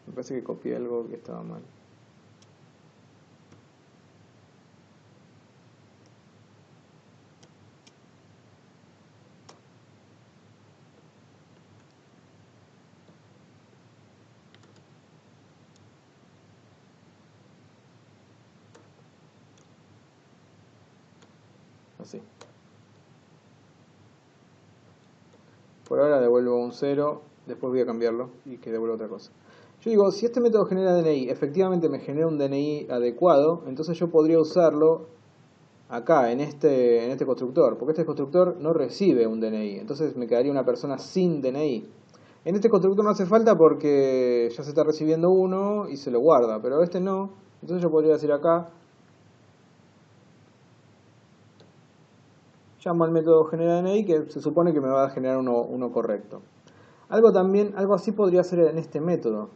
Me parece que copié algo que estaba mal. Así. Por ahora devuelvo un 0, después voy a cambiarlo y que devuelva otra cosa. Yo digo, si este método genera DNI, efectivamente me genera un DNI adecuado, entonces yo podría usarlo acá, en este constructor, porque este constructor no recibe un DNI, entonces me quedaría una persona sin DNI. En este constructor no hace falta porque ya se está recibiendo uno y se lo guarda, pero este no. Entonces yo podría decir acá, llamo al método generaDNI que se supone que me va a generar uno correcto. Algo así podría ser en este método.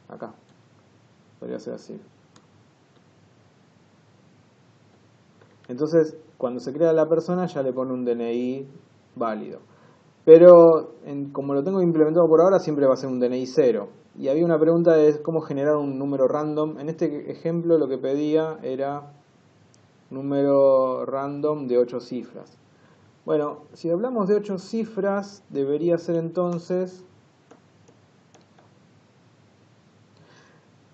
Acá. Podría ser así. Entonces, cuando se crea la persona ya le pone un DNI válido. Pero como lo tengo implementado por ahora, siempre va a ser un DNI 0. Y había una pregunta de cómo generar un número random. En este ejemplo lo que pedía era número random de 8 cifras. Bueno, si hablamos de 8 cifras, debería ser entonces...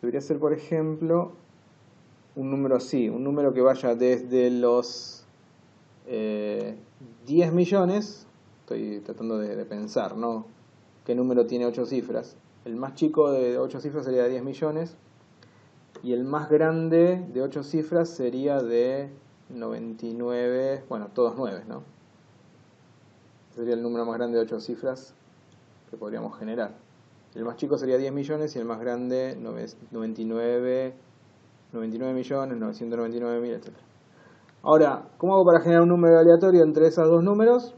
Debería ser, por ejemplo, un número así. Un número que vaya desde los 10 millones... Estoy tratando de pensar, ¿no? ¿Qué número tiene 8 cifras? El más chico de 8 cifras sería de 10 millones. Y el más grande de 8 cifras sería de 99, bueno, todos 9, ¿no? Sería el número más grande de 8 cifras que podríamos generar. El más chico sería 10 millones y el más grande 99 millones, 999 mil, etc. Ahora, ¿cómo hago para generar un número aleatorio entre esos dos números?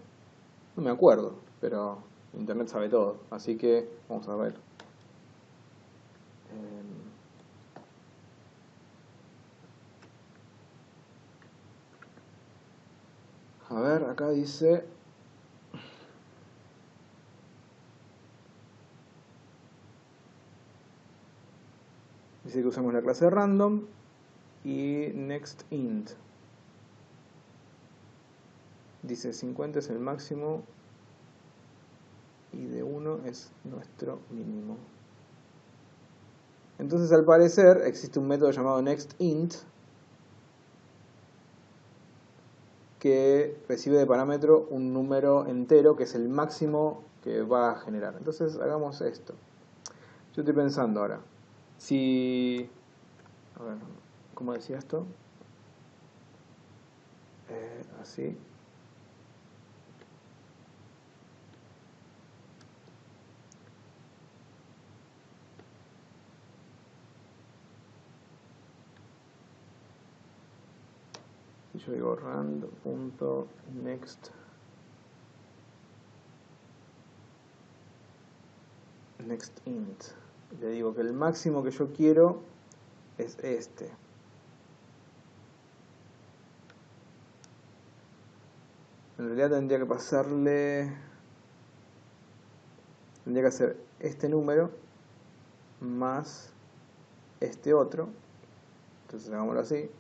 No me acuerdo, pero Internet sabe todo, así que vamos a ver. A ver, acá dice... Dice que usamos la clase random y nextInt. Dice 50 es el máximo y de 1 es nuestro mínimo. Entonces, al parecer, existe un método llamado nextInt que recibe de parámetro un número entero que es el máximo que va a generar. Entonces, hagamos esto. Yo estoy pensando ahora, si... A ver, ¿cómo decía esto? Así. Si yo digo rand.next nextInt, le digo que el máximo que yo quiero es este. En realidad tendría que hacer este número más este otro. Entonces hagámoslo así.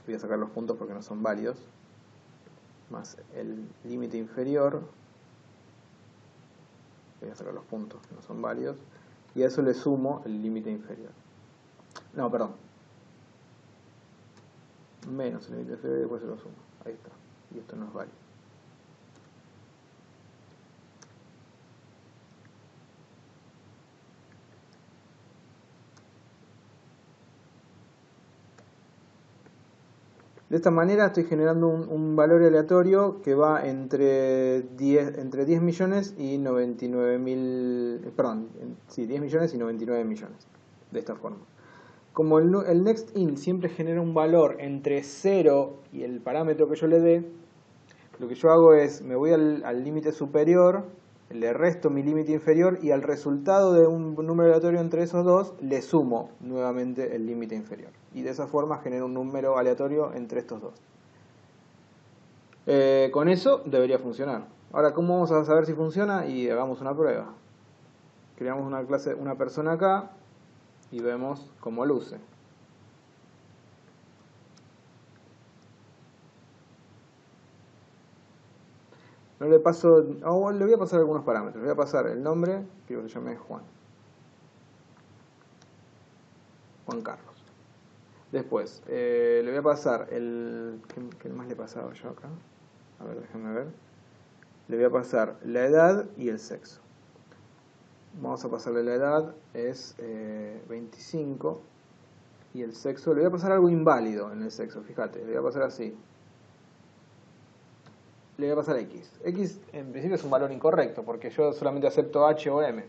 Voy a sacar los puntos porque no son válidos. Más el límite inferior. Voy a sacar los puntos que no son válidos. Y a eso le sumo el límite inferior. No, perdón. Menos el límite inferior y después se lo sumo. Ahí está. Y esto no es válido. De esta manera estoy generando un valor aleatorio que va entre 10 millones y 99 mil... Perdón, sí, 10 millones y 99 millones. De esta forma. Como el nextInt siempre genera un valor entre 0 y el parámetro que yo le dé, lo que yo hago es, me voy al límite superior, le resto mi límite inferior y al resultado de un número aleatorio entre esos dos, le sumo nuevamente el límite inferior. Y de esa forma genero un número aleatorio entre estos dos. Con eso debería funcionar. Ahora, ¿cómo vamos a saber si funciona? Y hagamos una prueba. Creamos una persona acá y vemos cómo luce. No le paso, le voy a pasar algunos parámetros. Le voy a pasar el nombre, quiero que se llame Juan Carlos. Después, le voy a pasar ¿qué más le pasaba yo acá? A ver, déjenme ver. Le voy a pasar la edad y el sexo. Vamos a pasarle la edad, es 25. Y el sexo, le voy a pasar algo inválido en el sexo, fíjate, le voy a pasar así. Le voy a pasar X. X en principio es un valor incorrecto, porque yo solamente acepto H o M.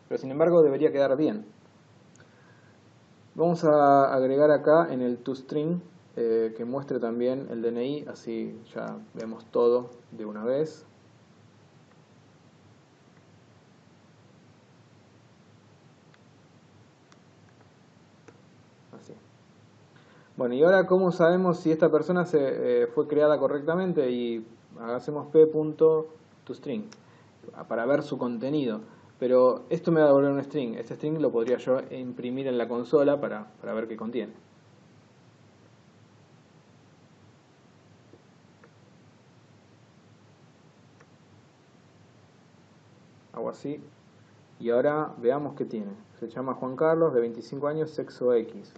Pero sin embargo debería quedar bien. Vamos a agregar acá en el toString que muestre también el DNI, así ya vemos todo de una vez. Así. Bueno, y ahora ¿cómo sabemos si esta persona fue creada correctamente? Y hacemos p.toString para ver su contenido. Pero esto me va a devolver un string. Este string lo podría yo imprimir en la consola para ver qué contiene. Hago así. Y ahora veamos qué tiene. Se llama Juan Carlos, de 25 años, sexo X.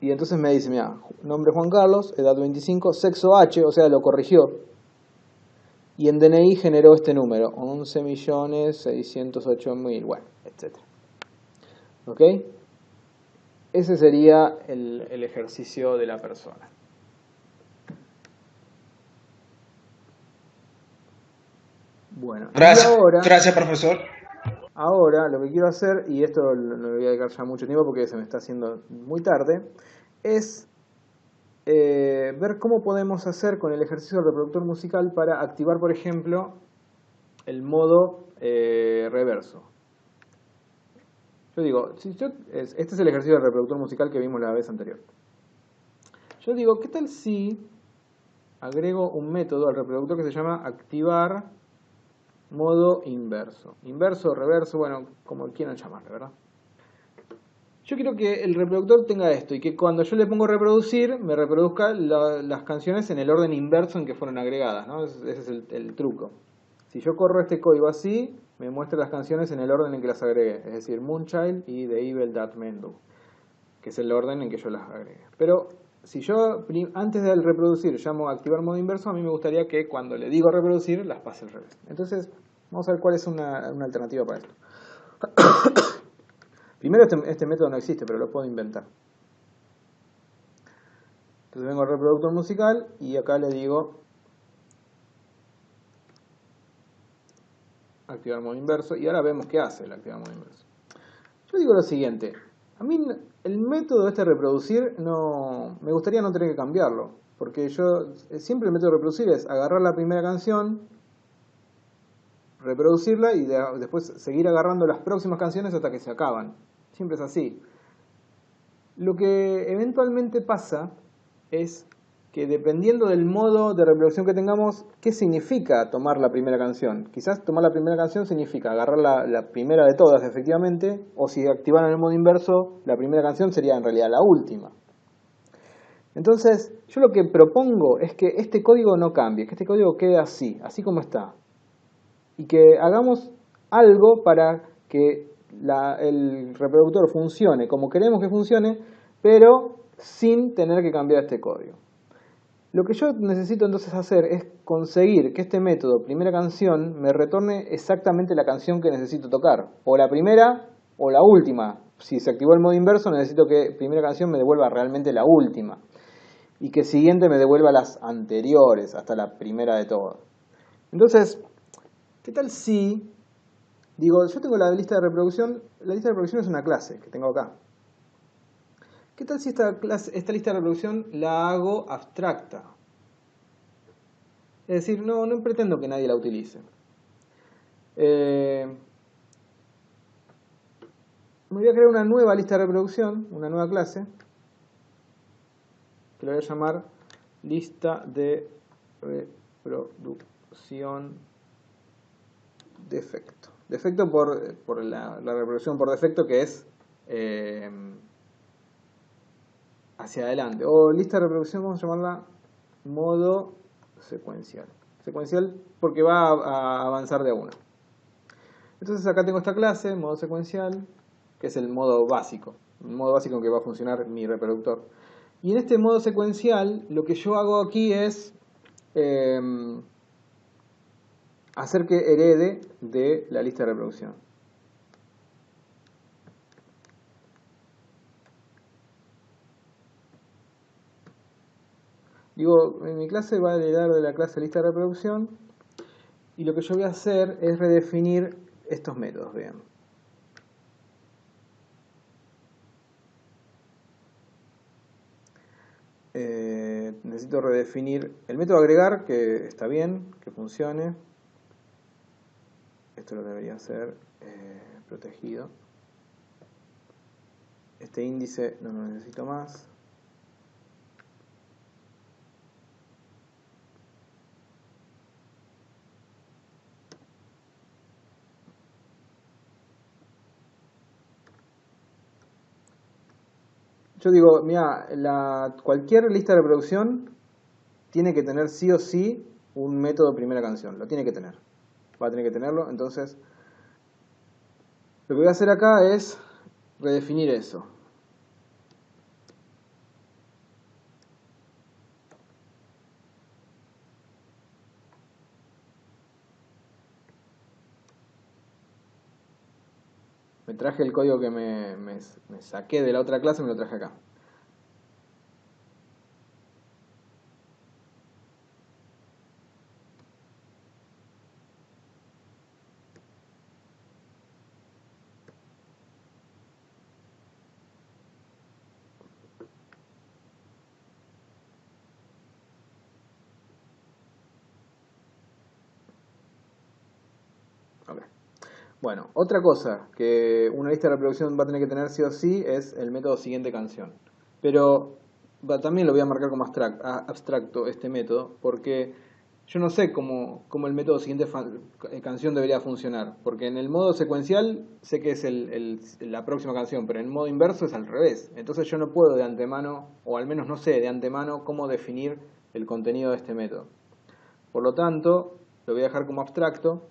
Y entonces me dice, mira, nombre Juan Carlos, edad 25, sexo H, o sea, lo corrigió. Y en DNI generó este número, 11.608.000, bueno, etc. ¿Ok? Ese sería el ejercicio de la persona. Bueno, Gracias, profesor. Ahora lo que quiero hacer, y esto no le voy a dedicar ya mucho tiempo porque se me está haciendo muy tarde, es ver cómo podemos hacer con el ejercicio del reproductor musical para activar, por ejemplo, el modo reverso. Yo digo, este es el ejercicio del reproductor musical que vimos la vez anterior. Yo digo, ¿qué tal si agrego un método al reproductor que se llama activar modo inverso? Inverso, reverso, bueno, como quieran llamarle, ¿verdad? Yo quiero que el reproductor tenga esto y que cuando yo le pongo reproducir, me reproduzca las canciones en el orden inverso en que fueron agregadas, ¿no? Ese es el truco. Si yo corro este código así, me muestra las canciones en el orden en que las agregué, es decir, Moonchild y The Evil That Men Do, que es el orden en que yo las agregué. Pero si yo antes del reproducir llamo activar modo inverso, a mí me gustaría que cuando le digo reproducir, las pase al revés. Entonces, vamos a ver cuál es una alternativa para esto. Primero, este método no existe, pero lo puedo inventar. Entonces vengo al reproductor musical y acá le digo activar modo inverso. Y ahora vemos qué hace el activar modo inverso. Yo digo lo siguiente. A mí el método este de reproducir me gustaría no tener que cambiarlo. Porque siempre el método de reproducir es agarrar la primera canción, reproducirla y después seguir agarrando las próximas canciones hasta que se acaban. Siempre es así. Lo que eventualmente pasa es que dependiendo del modo de reproducción que tengamos, ¿qué significa tomar la primera canción? Quizás tomar la primera canción significa agarrar la primera de todas, efectivamente, o si activaran el modo inverso, la primera canción sería en realidad la última. Entonces, yo lo que propongo es que este código no cambie, que este código quede así como está. Y que hagamos algo para que el reproductor funcione como queremos que funcione, pero sin tener que cambiar este código. Lo que yo necesito entonces hacer es conseguir que este método, primera canción, me retorne exactamente la canción que necesito tocar. O la primera o la última. Si se activó el modo inverso, necesito que primera canción me devuelva realmente la última. Y que siguiente me devuelva las anteriores, hasta la primera de todas. Entonces, ¿qué tal si digo, yo tengo la lista de reproducción? La lista de reproducción es una clase que tengo acá. ¿Qué tal si esta lista de reproducción la hago abstracta? Es decir, no pretendo que nadie la utilice. Me voy a crear una nueva lista de reproducción, una nueva clase, que la voy a llamar lista de reproducción defecto. Defecto por la reproducción por defecto, que es hacia adelante. O lista de reproducción, vamos a llamarla modo secuencial. Secuencial porque va a avanzar de a una. Entonces acá tengo esta clase, modo secuencial, que es el modo básico. El modo básico en que va a funcionar mi reproductor. Y en este modo secuencial, lo que yo hago aquí es hacer que herede de la lista de reproducción. Digo, en mi clase va a heredar de la clase lista de reproducción y lo que yo voy a hacer es redefinir estos métodos, vean. Necesito redefinir el método agregar, que está bien, que funcione. Esto lo debería ser protegido. Este índice no lo necesito más. Yo digo, mira, cualquier lista de reproducción tiene que tener sí o sí un método primera canción. Lo tiene que tener. Va a tener que tenerlo. Entonces, lo que voy a hacer acá es redefinir eso. Me traje el código que me saqué de la otra clase, me lo traje acá. Okay. Bueno, otra cosa que una lista de reproducción va a tener que tener sí o sí es el método siguiente canción. Pero también lo voy a marcar como abstracto este método, porque yo no sé cómo el método siguiente canción debería funcionar. Porque en el modo secuencial sé que es la próxima canción, pero en el modo inverso es al revés. Entonces yo no puedo de antemano, o al menos no sé de antemano, cómo definir el contenido de este método. Por lo tanto, lo voy a dejar como abstracto.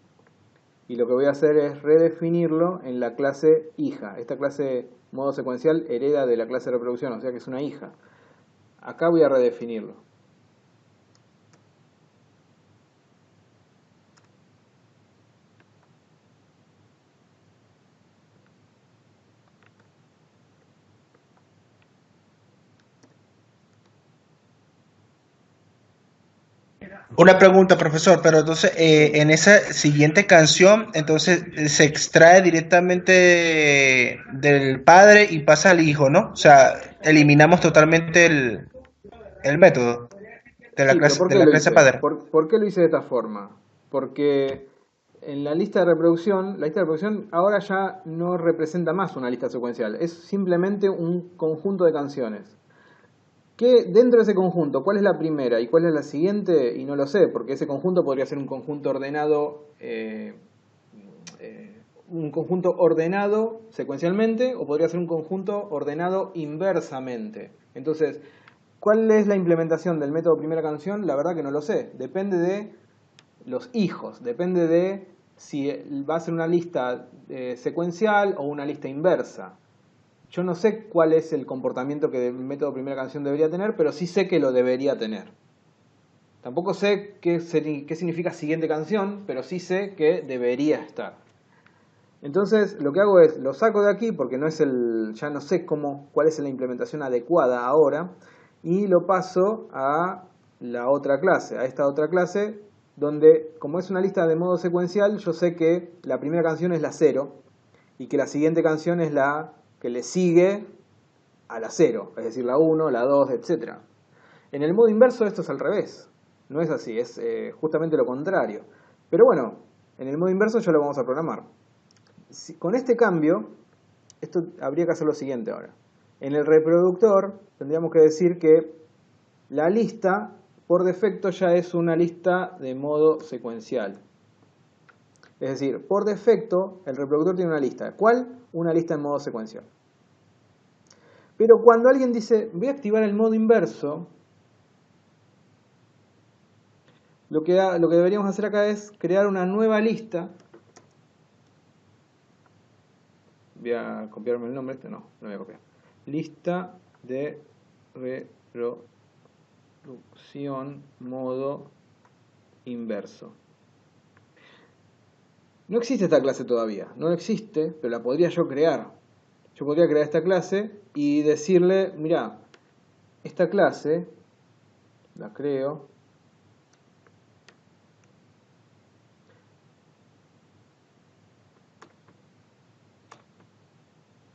Y lo que voy a hacer es redefinirlo en la clase hija. Esta clase modo secuencial hereda de la clase de reproducción, o sea que es una hija. Acá voy a redefinirlo. Una pregunta, profesor, pero entonces en esa siguiente canción, entonces se extrae directamente del padre y pasa al hijo, ¿no? O sea, eliminamos totalmente el método Sí, pero ¿por de qué la lo clase hice? padre. ¿Por qué lo hice de esta forma? Porque en la lista de reproducción, la lista de reproducción ahora ya no representa más una lista secuencial. Es simplemente un conjunto de canciones. Que dentro de ese conjunto, ¿cuál es la primera y cuál es la siguiente? Y no lo sé, porque ese conjunto podría ser un conjunto ordenado secuencialmente o podría ser un conjunto ordenado inversamente. Entonces, ¿cuál es la implementación del método primera canción? La verdad que no lo sé. Depende de los hijos, depende de si va a ser una lista secuencial o una lista inversa. Yo no sé cuál es el comportamiento que el método primera canción debería tener, pero sí sé que lo debería tener. Tampoco sé qué significa siguiente canción, pero sí sé que debería estar. Entonces lo que hago es, lo saco de aquí porque ya no sé cuál es la implementación adecuada ahora, y lo paso a la otra clase, a esta otra clase, donde como es una lista de modo secuencial, yo sé que la primera canción es la 0 y que la siguiente canción es la que le sigue a la 0, es decir, la 1, la 2, etc. En el modo inverso esto es al revés, no es así, es justamente lo contrario. Pero bueno, en el modo inverso ya lo vamos a programar. Con este cambio, esto habría que hacer lo siguiente ahora. En el reproductor tendríamos que decir que la lista por defecto ya es una lista de modo secuencial. Es decir, por defecto el reproductor tiene una lista. ¿Cuál? Una lista en modo secuencial. Pero cuando alguien dice, voy a activar el modo inverso, lo que deberíamos hacer acá es crear una nueva lista. Voy a copiarme el nombre, no voy a copiar. Lista de reproducción modo inverso. No existe esta clase todavía, no existe, pero la podría yo crear. Yo podría crear esta clase y decirle, mira, esta clase la creo.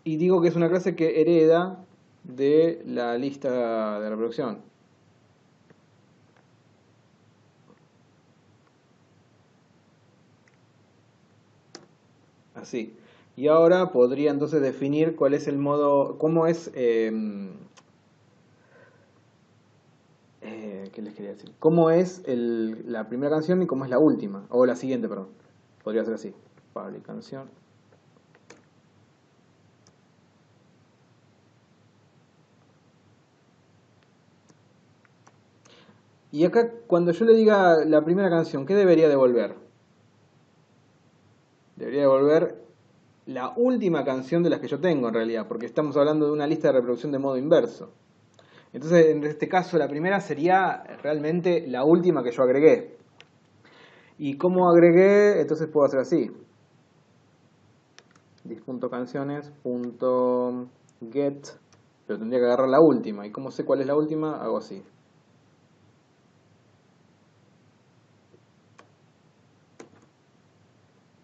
Y digo que es una clase que hereda de la lista de reproducción. Así. Y ahora podría entonces definir cuál es el modo, cómo es, ¿qué les quería decir? Cómo es la primera canción y cómo es la última, o la siguiente, perdón. Podría ser así. Public canción. Y acá, cuando yo le diga la primera canción, ¿qué debería devolver? Debería devolver la última canción de las que yo tengo en realidad, porque estamos hablando de una lista de reproducción de modo inverso. Entonces, en este caso, la primera sería realmente la última que yo agregué. ¿Y cómo agregué? Entonces puedo hacer así. Dis.canciones.get, pero tendría que agarrar la última. ¿Y cómo sé cuál es la última? Hago así.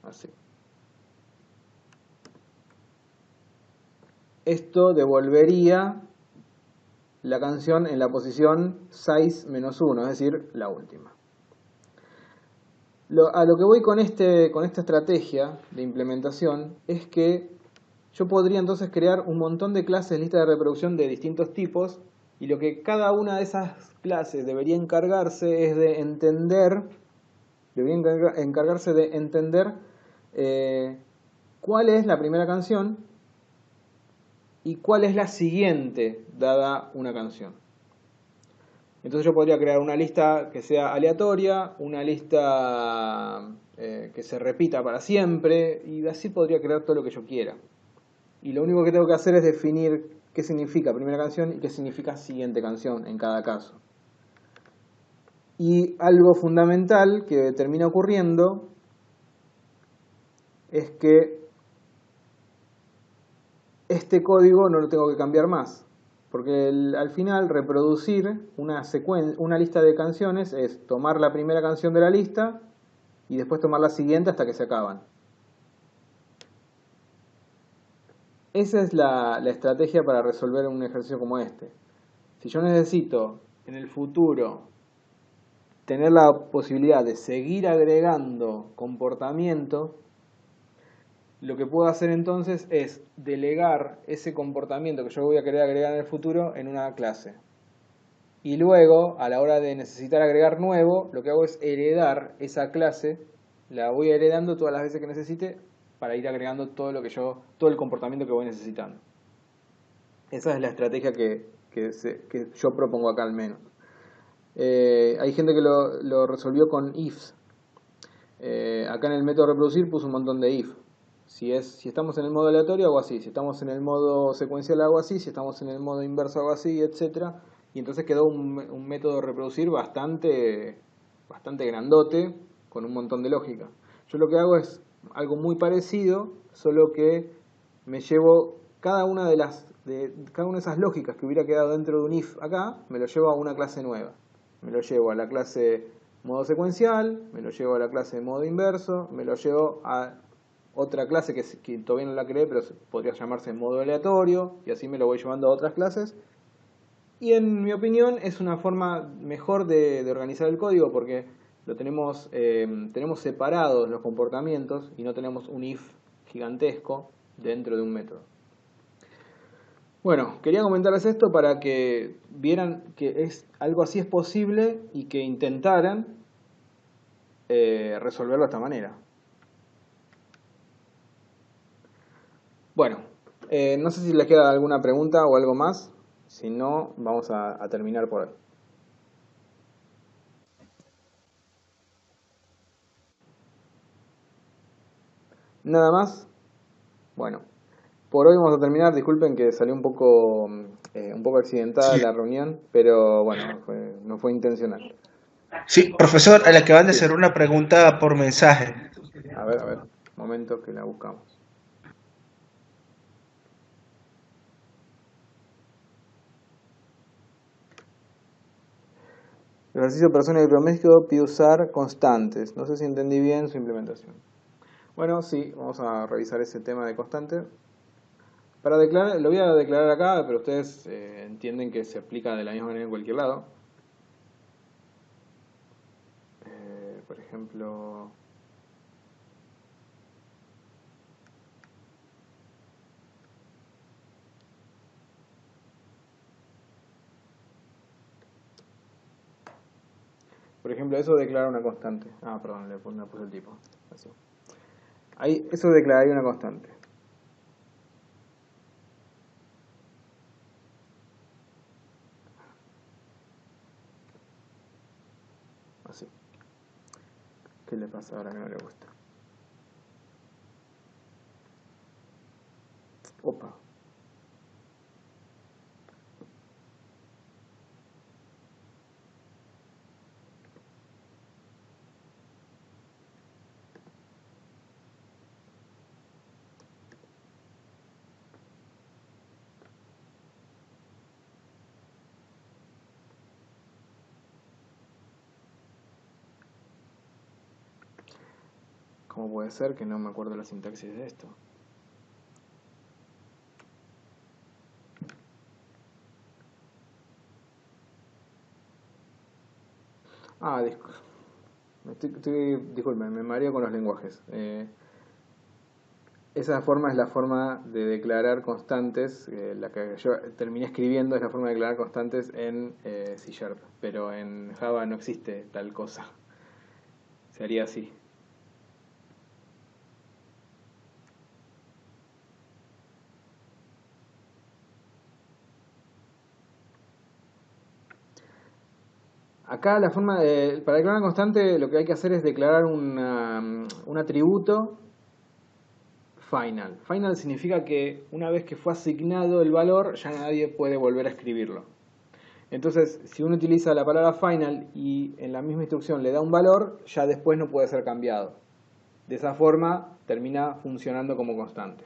Así. Esto devolvería la canción en la posición 6-1, es decir, la última. A lo que voy con esta estrategia de implementación es que yo podría entonces crear un montón de clases, listas de reproducción de distintos tipos, y lo que cada una de esas clases debería encargarse es de entender, cuál es la primera canción y cuál es la siguiente dada una canción. Entonces yo podría crear una lista que sea aleatoria, una lista que se repita para siempre, y así podría crear todo lo que yo quiera. Y lo único que tengo que hacer es definir qué significa primera canción y qué significa siguiente canción en cada caso. Y algo fundamental que termina ocurriendo es que este código no lo tengo que cambiar más. Porque al final reproducir una lista de canciones es tomar la primera canción de la lista y después tomar la siguiente hasta que se acaban. Esa es la estrategia para resolver un ejercicio como este. Si yo necesito en el futuro tener la posibilidad de seguir agregando comportamiento, lo que puedo hacer entonces es delegar ese comportamiento que yo voy a querer agregar en el futuro en una clase. Y luego, a la hora de necesitar agregar nuevo, lo que hago es heredar esa clase, la voy heredando todas las veces que necesite para ir agregando todo el comportamiento que voy necesitando. Esa es la estrategia que yo propongo acá al menos. Hay gente que lo resolvió con ifs. Acá en el método reproducir puse un montón de if. Si estamos en el modo aleatorio hago así, si estamos en el modo secuencial hago así, si estamos en el modo inverso hago así, etcétera. Y entonces quedó un método de reproducir bastante grandote, con un montón de lógica. Yo lo que hago es algo muy parecido, solo que me llevo cada una de esas lógicas que hubiera quedado dentro de un if acá, me lo llevo a una clase nueva. Me lo llevo a la clase modo secuencial, me lo llevo a la clase de modo inverso, me lo llevo a otra clase que todavía no la creé, pero podría llamarse modo aleatorio, y así me lo voy llevando a otras clases. Y en mi opinión es una forma mejor de organizar el código, porque tenemos separados los comportamientos y no tenemos un if gigantesco dentro de un método. Bueno, quería comentarles esto para que vieran que algo así es posible y que intentaran resolverlo de esta manera. Bueno, no sé si les queda alguna pregunta o algo más. Si no, vamos a terminar por hoy. ¿Nada más? Bueno, por hoy vamos a terminar. Disculpen que salió un poco accidentada Sí, la reunión, pero bueno, no fue intencional. sí, profesor, le acaban de hacer una pregunta por mensaje. A ver, momento que la buscamos. El ejercicio de persona y electrodoméstico pide usar constantes. No sé si entendí bien su implementación. Bueno, sí, vamos a revisar ese tema de constante. Para declarar, lo voy a declarar acá, pero ustedes entienden que se aplica de la misma manera en cualquier lado. Por ejemplo, eso declara una constante. Ah, perdón, no puse el tipo. Así. Ahí, eso declararía una constante. Así. ¿Qué le pasa ahora que no le gusta? Opa. ¿Cómo puede ser que no me acuerdo la sintaxis de esto? Ah, disculpen, me mareo con los lenguajes. Esa forma es la forma de declarar constantes, la que yo terminé escribiendo es la forma de declarar constantes en C#, pero en Java no existe tal cosa. Se haría así. Acá la forma para declarar una constante lo que hay que hacer es declarar un atributo final. Final significa que una vez que fue asignado el valor ya nadie puede volver a escribirlo. Entonces, si uno utiliza la palabra final y en la misma instrucción le da un valor, ya después no puede ser cambiado. De esa forma termina funcionando como constante.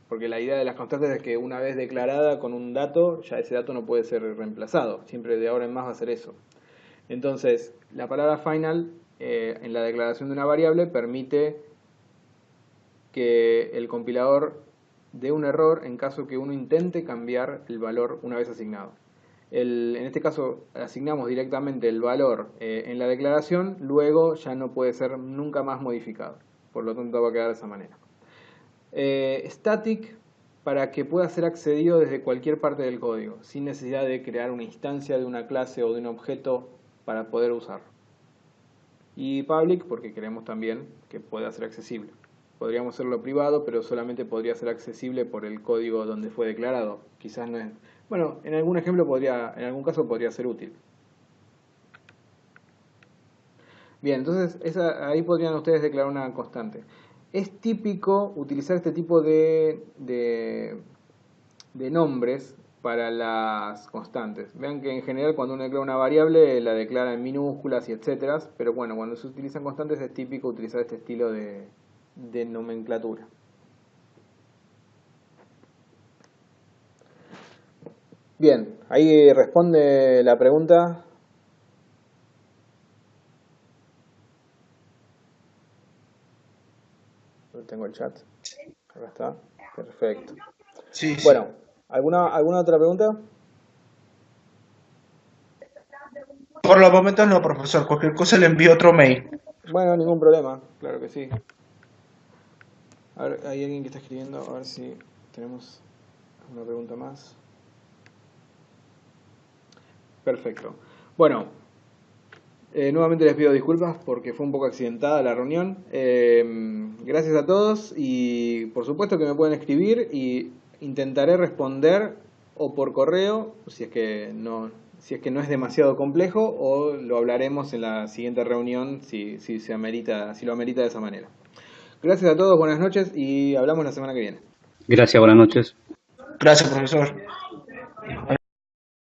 Porque la idea de las constantes es que una vez declarada con un dato, ya ese dato no puede ser reemplazado. Siempre de ahora en más va a ser eso. Entonces, la palabra final en la declaración de una variable permite que el compilador dé un error en caso que uno intente cambiar el valor una vez asignado. En este caso asignamos directamente el valor en la declaración, luego ya no puede ser nunca más modificado. Por lo tanto va a quedar de esa manera. Static para que pueda ser accedido desde cualquier parte del código, sin necesidad de crear una instancia de una clase o de un objeto para poder usarlo. Y public porque queremos también que pueda ser accesible. Podríamos hacerlo privado, pero solamente podría ser accesible por el código donde fue declarado. Quizás no es... Bueno, en algún ejemplo en algún caso podría ser útil. Bien, entonces ahí podrían ustedes declarar una constante. Es típico utilizar este tipo de nombres para las constantes. Vean que en general cuando uno declara una variable la declara en minúsculas y etcétera, pero bueno, cuando se utilizan constantes es típico utilizar este estilo de nomenclatura. Bien, ahí responde la pregunta. Tengo el chat. Acá está. Perfecto. Sí, bueno, ¿alguna otra pregunta? Por los momentos no, profesor. Cualquier cosa le envío otro mail. Bueno, ningún problema. Claro que sí. A ver, hay alguien que está escribiendo. A ver si tenemos una pregunta más. Perfecto. Bueno, nuevamente les pido disculpas porque fue un poco accidentada la reunión. Gracias a todos y por supuesto que me pueden escribir y intentaré responder o por correo si es que no es demasiado complejo, o lo hablaremos en la siguiente reunión si lo amerita de esa manera. Gracias a todos, buenas noches y hablamos la semana que viene. Gracias, buenas noches. Gracias, profesor.